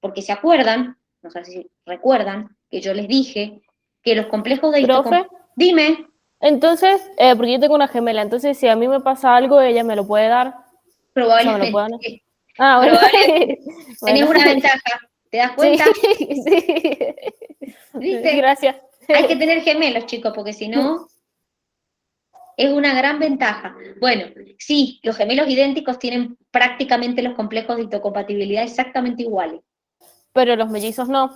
S1: Porque se acuerdan, no sé si recuerdan, que yo les dije que los complejos de
S5: Profe,
S1: Dime.
S5: entonces, porque yo tengo una gemela, entonces si a mí me pasa algo, ella me lo puede dar. O sea, me lo puede dar.
S1: Probablemente.
S5: Ah, bueno.
S1: Tenés
S5: Bueno.
S1: una ventaja, ¿te das
S5: Sí,
S1: cuenta?
S5: sí.
S1: ¿Viste?
S5: Gracias.
S1: Hay que tener gemelos, chicos, porque si no, es una gran ventaja. Bueno, sí, los gemelos idénticos tienen prácticamente los complejos de histocompatibilidad exactamente iguales.
S5: Pero los mellizos no.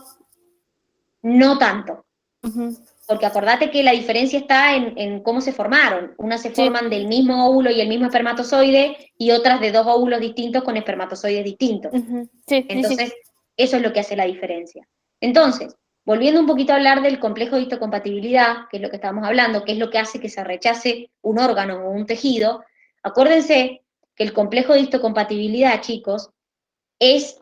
S1: No tanto.
S5: Ujú.
S1: Porque acordate que la diferencia está en cómo se formaron. Unas se
S5: Sí.
S1: forman del mismo óvulo y el mismo espermatozoide, y otras de dos óvulos distintos con espermatozoides distintos.
S5: Ujú. Sí,
S1: Entonces,
S5: sí.
S1: eso es lo que hace la diferencia. Entonces, volviendo un poquito a hablar del complejo de histocompatibilidad, que es lo que estábamos hablando, que es lo que hace que se rechace un órgano o un tejido, acuérdense que el complejo de histocompatibilidad, chicos, es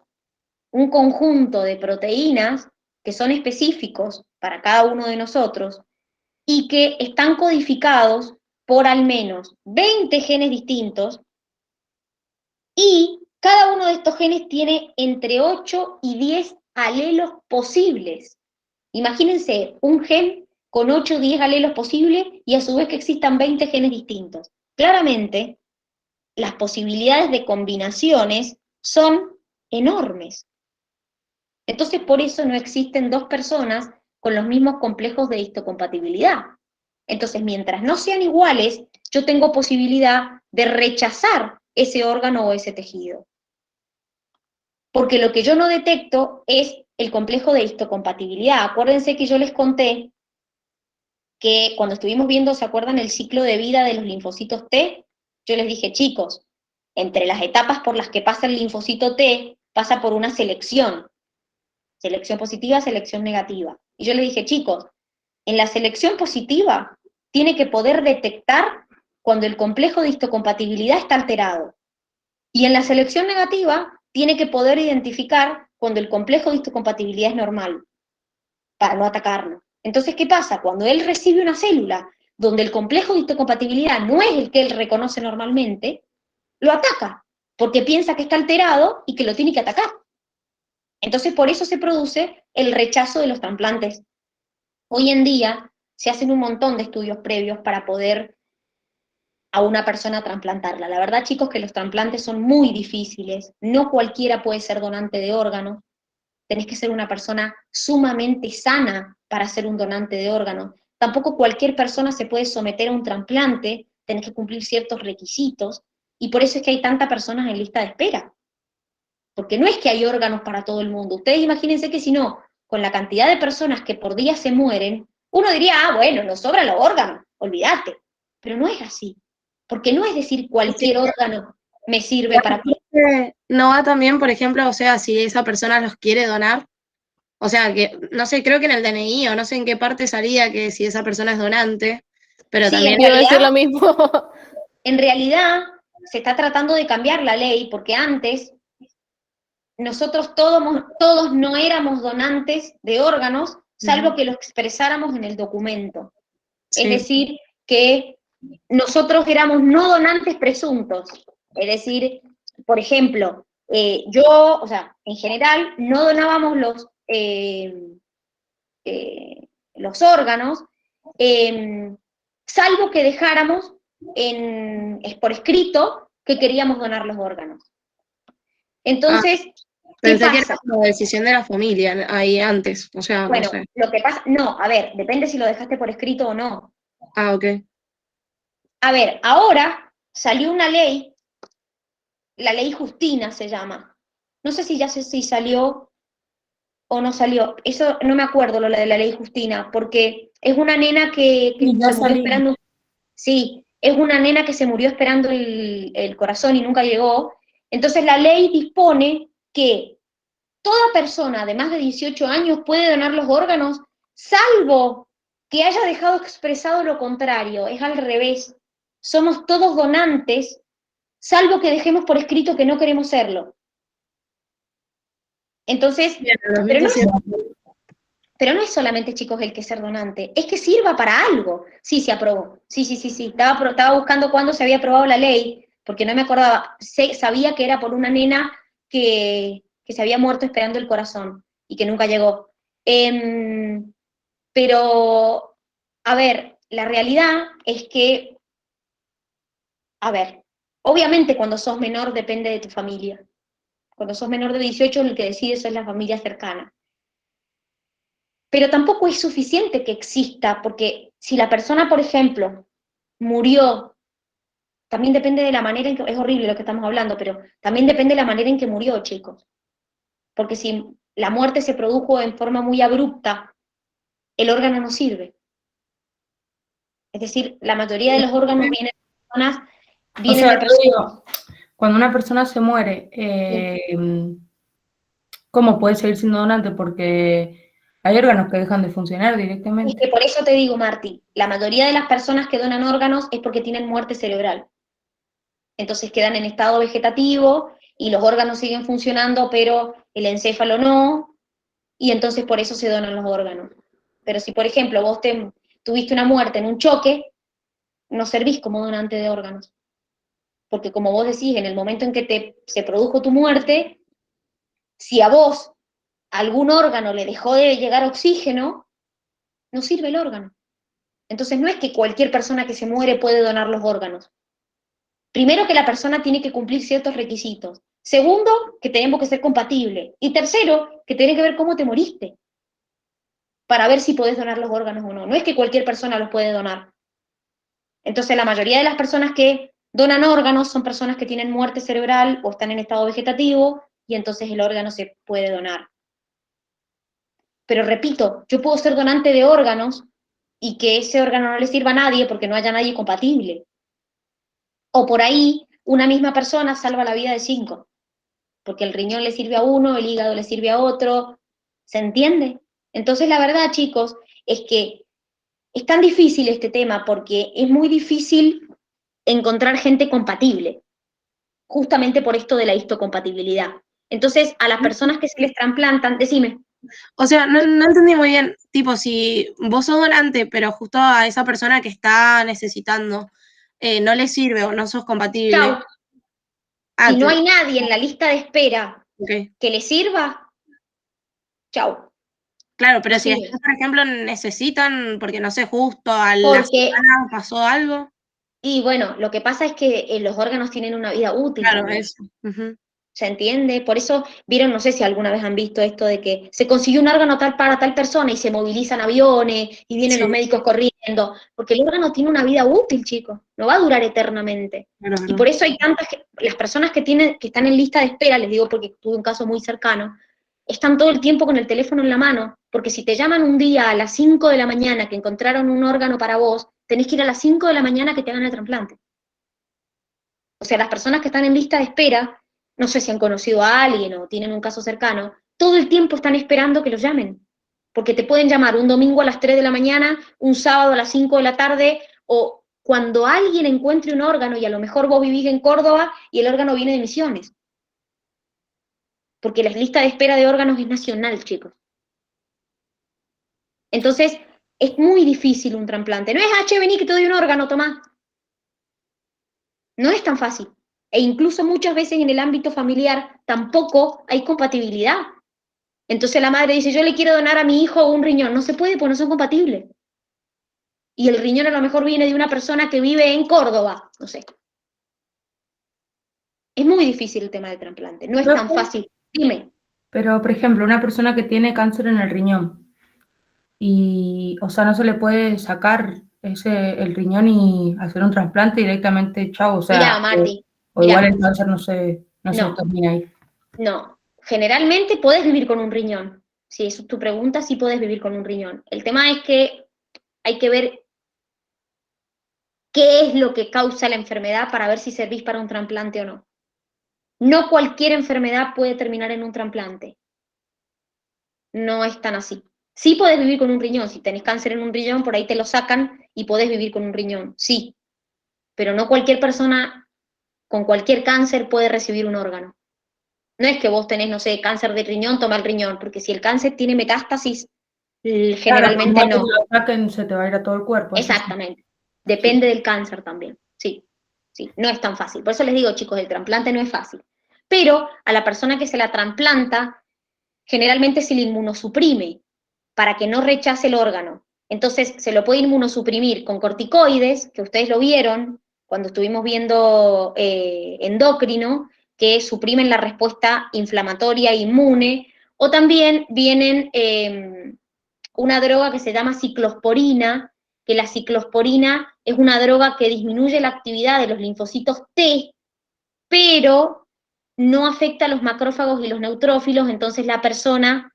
S1: un conjunto de proteínas que son específicos para cada uno de nosotros y que están codificados por al menos 20 genes distintos, y cada uno de estos genes tiene entre 8 y 10 alelos posibles. Imagínense un gen con 8 o 10 alelos posibles y a su vez que existan 20 genes distintos. Claramente, las posibilidades de combinaciones son enormes. Entonces, por eso no existen dos personas con los mismos complejos de histocompatibilidad. Entonces, mientras no sean iguales, yo tengo posibilidad de rechazar ese órgano o ese tejido. Porque lo que yo no detecto es el complejo de histocompatibilidad. Acuérdense que yo les conté que cuando estuvimos viendo, ¿se acuerdan el ciclo de vida de los linfocitos T? Yo les dije, chicos, entre las etapas por las que pasa el linfocito T, pasa por una selección positiva, selección negativa. Y yo les dije, chicos, en la selección positiva tiene que poder detectar cuando el complejo de histocompatibilidad está alterado. Y en la selección negativa tiene que poder identificar cuando el complejo de histocompatibilidad es normal, para no atacarlo. Entonces, ¿qué pasa? Cuando él recibe una célula donde el complejo de histocompatibilidad no es el que él reconoce normalmente, lo ataca, porque piensa que está alterado y que lo tiene que atacar. Entonces, por eso se produce el rechazo de los trasplantes. Hoy en día se hacen un montón de estudios previos para poder a una persona trasplantarla. La verdad, chicos, que los trasplantes son muy difíciles, no cualquiera puede ser donante de órganos, tenés que ser una persona sumamente sana para ser un donante de órganos. Tampoco cualquier persona se puede someter a un trasplante, tenés que cumplir ciertos requisitos, y por eso es que hay tantas personas en lista de espera. Porque no es que hay órganos para todo el mundo. Ustedes imagínense que si no, con la cantidad de personas que por día se mueren, uno diría, ah, bueno, nos sobran los órganos, olvídate. Pero no es así. Porque no es decir cualquier órgano me sirve para...
S2: No va también, por ejemplo, o sea, si esa persona los quiere donar, o sea, que, no sé, creo que en el DNI o no sé en qué parte salía que si esa persona es donante, pero
S1: Sí,
S2: también...
S5: Quiero decir lo mismo.
S1: En realidad se está tratando de cambiar la ley, porque antes nosotros todos no éramos donantes de órganos, salvo que lo expresáramos en el documento.
S2: Sí.
S1: Es decir, que nosotros éramos no donantes presuntos. Es decir, por ejemplo, o sea, en general, no donábamos los órganos, salvo que dejáramos por escrito que queríamos donar los órganos. Entonces, ¿qué
S2: Pensé que
S1: pasa?
S2: era una decisión de la familia ahí antes, o sea,
S1: Bueno,
S2: no sé.
S1: lo que pasa, no, a ver, depende si lo dejaste por escrito o no.
S2: Ah, ok.
S1: A ver, ahora salió una ley, la ley Justina se llama. No sé si ya sé si salió o no salió. Eso no me acuerdo lo de la ley Justina, porque es una nena que
S2: Sí, ya
S1: se murió
S2: salió.
S1: esperando. Sí, es una nena que se murió esperando el corazón y nunca llegó, entonces la ley dispone que toda persona de más de 18 años puede donar los órganos, salvo que haya dejado expresado lo contrario, es al revés. Somos todos donantes, salvo que dejemos por escrito que no queremos serlo. Entonces, pero no es solamente, chicos, el que ser donante, es que sirva para algo. Sí, se aprobó. Sí. Estaba buscando cuándo se había aprobado la ley, porque no me acordaba. Sabía que era por una nena que se había muerto esperando el corazón y que nunca llegó. Pero, a ver, la realidad es que, a ver, obviamente cuando sos menor depende de tu familia. Cuando sos menor de 18, el que decide es la familia cercana. Pero tampoco es suficiente que exista, porque si la persona, por ejemplo, murió, también depende de la manera en que, es horrible lo que estamos hablando, pero también depende de la manera en que murió, chicos. Porque si la muerte se produjo en forma muy abrupta, el órgano no sirve. Es decir, la mayoría de los órganos vienen de personas,
S6: cuando una persona se muere, ¿cómo puede seguir siendo donante? Porque hay órganos que dejan de funcionar directamente.
S1: Es que por eso te digo, Marti, la mayoría de las personas que donan órganos es porque tienen muerte cerebral. Entonces quedan en estado vegetativo y los órganos siguen funcionando, pero el encéfalo no, y entonces por eso se donan los órganos. Pero si, por ejemplo, vos tuviste una muerte en un choque, no servís como donante de órganos. Porque como vos decís, en el momento en que se produjo tu muerte, si a vos algún órgano le dejó de llegar oxígeno, no sirve el órgano. Entonces no es que cualquier persona que se muere puede donar los órganos. Primero, que la persona tiene que cumplir ciertos requisitos. Segundo, que tenemos que ser compatibles. Y tercero, que tiene que ver cómo te moriste, para ver si podés donar los órganos o no. No es que cualquier persona los puede donar. Entonces la mayoría de las personas que donan órganos son personas que tienen muerte cerebral o están en estado vegetativo, y entonces el órgano se puede donar. Pero repito, yo puedo ser donante de órganos y que ese órgano no le sirva a nadie porque no haya nadie compatible. O por ahí, una misma persona salva la vida de 5, porque el riñón le sirve a uno, el hígado le sirve a otro, ¿se entiende? Entonces la verdad, chicos, es que es tan difícil este tema porque es muy difícil encontrar gente compatible, justamente por esto de la histocompatibilidad. Entonces, a las personas que se les trasplantan, decime.
S2: O sea, no entendí muy bien, tipo, si vos sos donante, pero justo a esa persona que está necesitando no le sirve o no sos compatible.
S1: Chau. Si no hay nadie en la lista de espera que le sirva, chau.
S2: Claro, pero si por ejemplo, necesitan, porque no sé, justo a la semana pasó algo.
S1: Y bueno, lo que pasa es que los órganos tienen una vida útil.
S2: Claro, eso.
S1: ¿Se entiende? Por eso, vieron, no sé si alguna vez han visto esto de que se consiguió un órgano para tal persona y se movilizan aviones y vienen los médicos corriendo, porque el órgano tiene una vida útil, chicos, no va a durar eternamente. Y por eso hay tantas, las personas que están en lista de espera, les digo porque tuve un caso muy cercano, están todo el tiempo con el teléfono en la mano, porque si te llaman un día a las 5 de la mañana que encontraron un órgano para vos, tenés que ir a las 5 de la mañana que te hagan el trasplante. O sea, las personas que están en lista de espera, no sé si han conocido a alguien o tienen un caso cercano, todo el tiempo están esperando que los llamen, porque te pueden llamar un domingo a las 3 de la mañana, un sábado a las 5 de la tarde, o cuando alguien encuentre un órgano, y a lo mejor vos vivís en Córdoba y el órgano viene de Misiones. Porque la lista de espera de órganos es nacional, chicos. Entonces, es muy difícil un trasplante. No es, vení que te doy un órgano, tomá. No es tan fácil. E incluso muchas veces en el ámbito familiar tampoco hay compatibilidad. Entonces la madre dice, yo le quiero donar a mi hijo un riñón. No se puede, porque no son compatibles. Y el riñón a lo mejor viene de una persona que vive en Córdoba, no sé. Es muy difícil el tema del trasplante, no es tan fácil. Dime.
S6: Pero, por ejemplo, una persona que tiene cáncer en el riñón, y, o sea, no se le puede sacar el riñón y hacer un trasplante directamente, chao, o sea,
S1: mirá, Marti,
S6: o igual el cáncer no se termina ahí.
S1: No, generalmente podés vivir con un riñón. Si es tu pregunta, sí podés vivir con un riñón. El tema es que hay que ver qué es lo que causa la enfermedad para ver si servís para un trasplante o no. No cualquier enfermedad puede terminar en un trasplante. No es tan así. Sí podés vivir con un riñón, si tenés cáncer en un riñón, por ahí te lo sacan y podés vivir con un riñón, sí. Pero no cualquier persona con cualquier cáncer puede recibir un órgano. No es que vos tenés, no sé, cáncer de riñón, toma el riñón, porque si el cáncer tiene metástasis, generalmente
S6: claro,
S1: no.
S6: cuando lo saquen se te va a ir a todo el cuerpo.
S1: Exactamente. Depende del cáncer también. Sí, sí, no es tan fácil. Por eso les digo, chicos, el trasplante no es fácil. Pero a la persona que se la trasplanta, generalmente se le inmunosuprime para que no rechace el órgano. Entonces se lo puede inmunosuprimir con corticoides, que ustedes lo vieron cuando estuvimos viendo endocrino, que suprimen la respuesta inflamatoria inmune, o también vienen una droga que se llama ciclosporina, que la ciclosporina es una droga que disminuye la actividad de los linfocitos T, pero no afecta a los macrófagos y los neutrófilos, entonces la persona,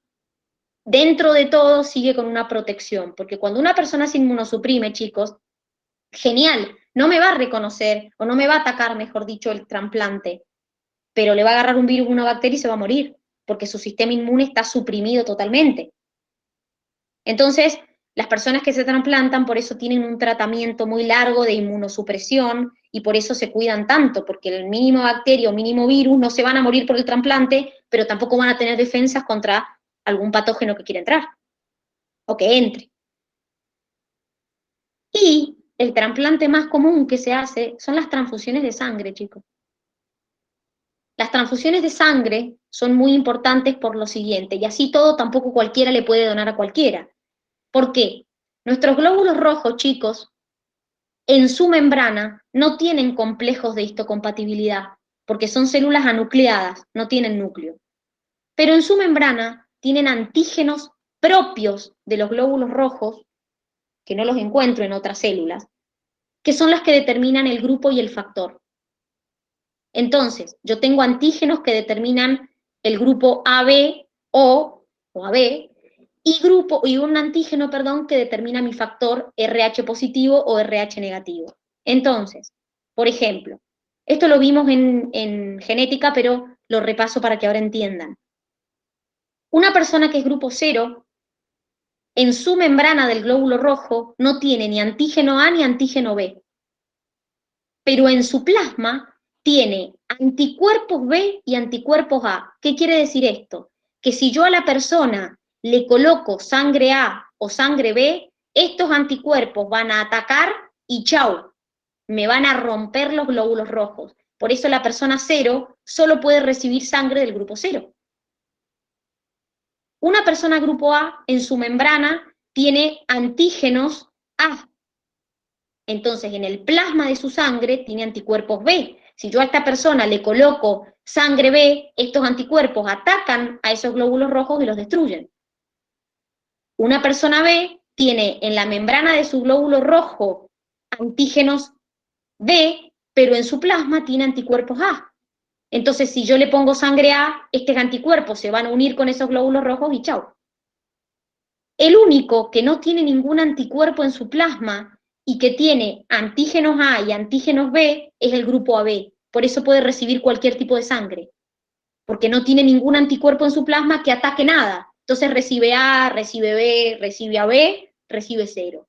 S1: dentro de todo, sigue con una protección, porque cuando una persona se inmunosuprime, chicos, genial, no me va a reconocer, o no me va a atacar, mejor dicho, el trasplante, pero le va a agarrar un virus, una bacteria y se va a morir, porque su sistema inmune está suprimido totalmente. Entonces, las personas que se trasplantan por eso tienen un tratamiento muy largo de inmunosupresión y por eso se cuidan tanto, porque el mínimo bacteria o mínimo virus no se van a morir por el trasplante, pero tampoco van a tener defensas contra algún patógeno que quiera entrar o que entre. Y el trasplante más común que se hace son las transfusiones de sangre, chicos. Las transfusiones de sangre son muy importantes por lo siguiente, y así todo tampoco cualquiera le puede donar a cualquiera. ¿Por qué? Nuestros glóbulos rojos, chicos, en su membrana no tienen complejos de histocompatibilidad, porque son células anucleadas, no tienen núcleo. Pero en su membrana tienen antígenos propios de los glóbulos rojos, que no los encuentro en otras células, que son las que determinan el grupo y el factor. Entonces, yo tengo antígenos que determinan el grupo AB o AB, y un antígeno, que determina mi factor RH positivo o RH negativo. Entonces, por ejemplo, esto lo vimos en genética, pero lo repaso para que ahora entiendan. Una persona que es grupo 0, en su membrana del glóbulo rojo no tiene ni antígeno A ni antígeno B, pero en su plasma tiene anticuerpos B y anticuerpos A. ¿Qué quiere decir esto? Que si yo a la persona le coloco sangre A o sangre B, estos anticuerpos van a atacar y chau, me van a romper los glóbulos rojos. Por eso la persona 0 solo puede recibir sangre del grupo 0. Una persona grupo A en su membrana tiene antígenos A. Entonces, en el plasma de su sangre tiene anticuerpos B. Si yo a esta persona le coloco sangre B, estos anticuerpos atacan a esos glóbulos rojos y los destruyen. Una persona B tiene en la membrana de su glóbulo rojo antígenos B, pero en su plasma tiene anticuerpos A. Entonces, si yo le pongo sangre A, estos anticuerpos se van a unir con esos glóbulos rojos y chau. El único que no tiene ningún anticuerpo en su plasma y que tiene antígenos A y antígenos B es el grupo AB. Por eso puede recibir cualquier tipo de sangre, porque no tiene ningún anticuerpo en su plasma que ataque nada. Entonces recibe A, recibe B, recibe AB, recibe 0.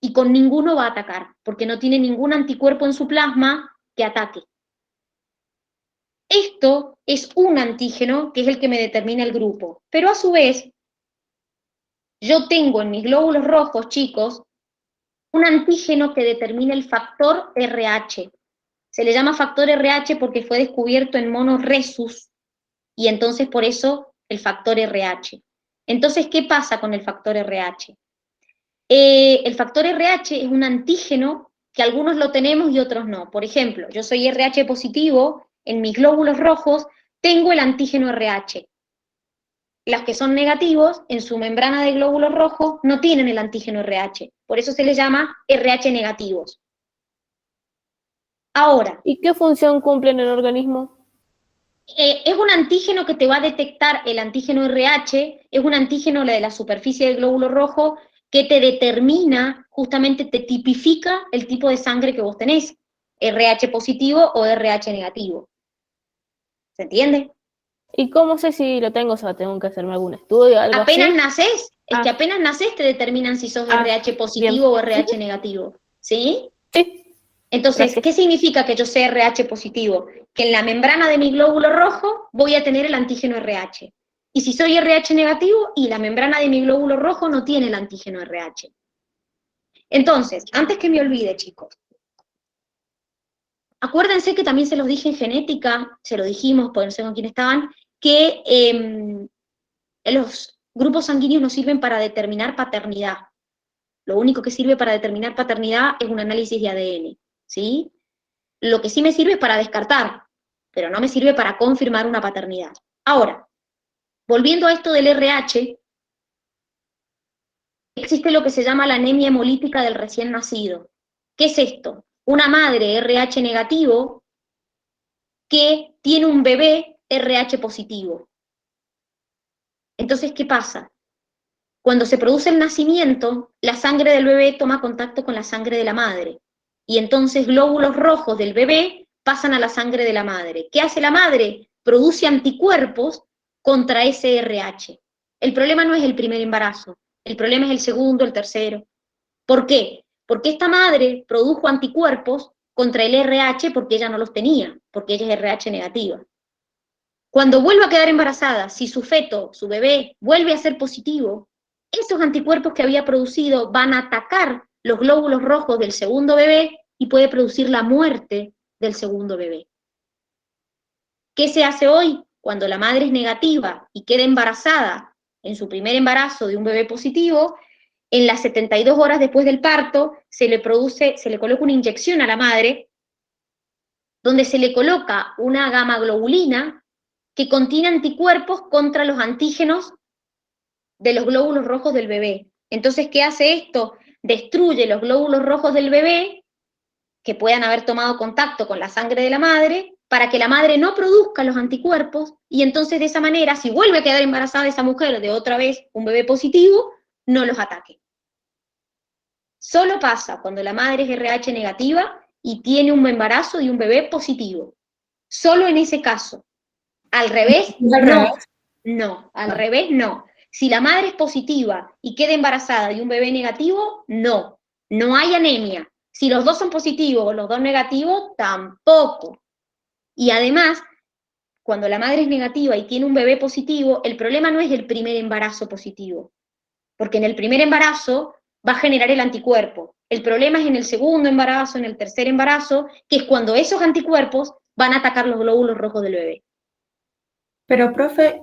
S1: Y con ninguno va a atacar, porque no tiene ningún anticuerpo en su plasma que ataque. Esto es un antígeno que es el que me determina el grupo, pero a su vez, yo tengo en mis glóbulos rojos, chicos, un antígeno que determina el factor RH. Se le llama factor RH porque fue descubierto en monos rhesus, y entonces por eso el factor RH. Entonces, ¿qué pasa con el factor RH? El factor RH es un antígeno que algunos lo tenemos y otros no. Por ejemplo, yo soy RH positivo, en mis glóbulos rojos tengo el antígeno RH. Las que son negativos, en su membrana de glóbulos rojos, no tienen el antígeno RH. Por eso se les llama RH negativos. Ahora.
S5: ¿Y qué función cumple en el organismo?
S1: Es un antígeno que te va a detectar el antígeno RH, es un antígeno de la superficie del glóbulo rojo que te determina, justamente te tipifica el tipo de sangre que vos tenés, RH positivo o RH negativo. ¿Se entiende?
S5: ¿Y cómo sé si lo tengo? O sea, ¿tengo que hacerme algún estudio o algo
S1: Apenas
S5: así?
S1: nacés, es que apenas nacés te determinan si sos RH positivo o RH negativo, ¿sí?
S5: Sí.
S1: Entonces,
S5: Gracias.
S1: ¿qué significa que yo sea RH positivo? Que en la membrana de mi glóbulo rojo voy a tener el antígeno RH. Y si soy RH negativo, y la membrana de mi glóbulo rojo no tiene el antígeno RH. Entonces, antes que me olvide, chicos, acuérdense que también se los dije en genética, se lo dijimos, por no sé con quién estaban, que los grupos sanguíneos no sirven para determinar paternidad. Lo único que sirve para determinar paternidad es un análisis de ADN, ¿sí? Lo que sí me sirve es para descartar, pero no me sirve para confirmar una paternidad. Ahora, volviendo a esto del RH, existe lo que se llama la anemia hemolítica del recién nacido. ¿Qué es esto? Una madre RH negativo que tiene un bebé RH positivo. Entonces, ¿qué pasa? Cuando se produce el nacimiento, la sangre del bebé toma contacto con la sangre de la madre, y entonces glóbulos rojos del bebé pasan a la sangre de la madre. ¿Qué hace la madre? Produce anticuerpos contra ese RH. El problema no es el primer embarazo, el problema es el segundo, el tercero. ¿Por qué? Porque esta madre produjo anticuerpos contra el RH porque ella no los tenía, porque ella es RH negativa. Cuando vuelva a quedar embarazada, si su feto, su bebé, vuelve a ser positivo, esos anticuerpos que había producido van a atacar los glóbulos rojos del segundo bebé y puede producir la muerte del segundo bebé. ¿Qué se hace hoy? Cuando la madre es negativa y queda embarazada en su primer embarazo de un bebé positivo, en las 72 horas después del parto se le coloca una inyección a la madre donde se le coloca una gamma globulina que contiene anticuerpos contra los antígenos de los glóbulos rojos del bebé. Entonces, ¿qué hace esto? Destruye los glóbulos rojos del bebé que puedan haber tomado contacto con la sangre de la madre para que la madre no produzca los anticuerpos y entonces de esa manera, si vuelve a quedar embarazada esa mujer de otra vez un bebé positivo, no los ataque. Solo pasa cuando la madre es RH negativa y tiene un embarazo de un bebé positivo. Solo en ese caso. Al revés, no. No, al revés, no. Si la madre es positiva y queda embarazada de un bebé negativo, no. No hay anemia. Si los dos son positivos o los dos negativos, tampoco. Y además, cuando la madre es negativa y tiene un bebé positivo, el problema no es el primer embarazo positivo, porque en el primer embarazo va a generar el anticuerpo. El problema es en el segundo embarazo, en el tercer embarazo, que es cuando esos anticuerpos van a atacar los glóbulos rojos del bebé.
S6: Pero, profe,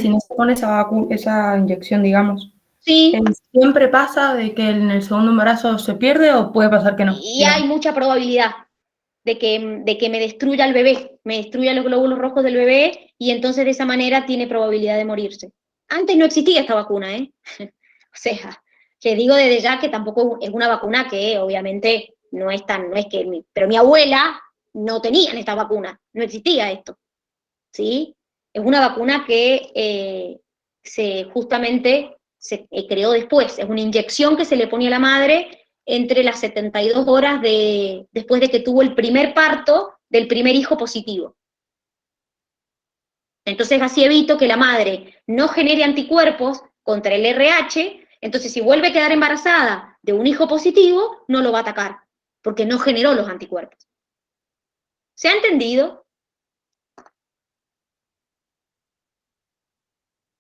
S6: si no se pone esa inyección, digamos,
S1: sí.
S6: ¿Siempre pasa de que en el segundo embarazo se pierde o puede pasar que no?
S1: Y hay mucha probabilidad de que me destruya el bebé, me destruya los glóbulos rojos del bebé, y entonces de esa manera tiene probabilidad de morirse. Antes no existía esta vacuna, ¿eh? O sea, les digo desde ya que tampoco es una vacuna que obviamente no es que, pero mi abuela no tenía esta vacuna, no existía esto, ¿sí? Es una vacuna que justamente se creó después, es una inyección que se le pone a la madre entre las 72 horas después de que tuvo el primer parto del primer hijo positivo. Entonces así evito que la madre no genere anticuerpos contra el RH, entonces si vuelve a quedar embarazada de un hijo positivo, no lo va a atacar, porque no generó los anticuerpos. ¿Se ha entendido?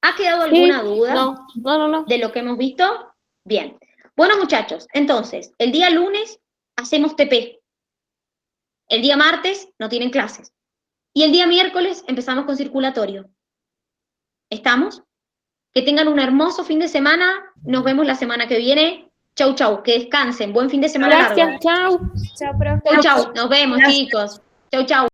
S1: ¿Ha quedado alguna duda
S5: No.
S1: de lo que hemos visto? Bien. Bueno, muchachos, entonces, el día lunes hacemos TP. El día martes no tienen clases. Y el día miércoles empezamos con circulatorio. ¿Estamos? Que tengan un hermoso fin de semana. Nos vemos la semana que viene. Chau, chau. Que descansen. Buen fin de semana largo.
S5: Gracias, chau.
S4: Chao, profe.
S1: Chau, chau. Nos vemos, chicos. Chau, chau.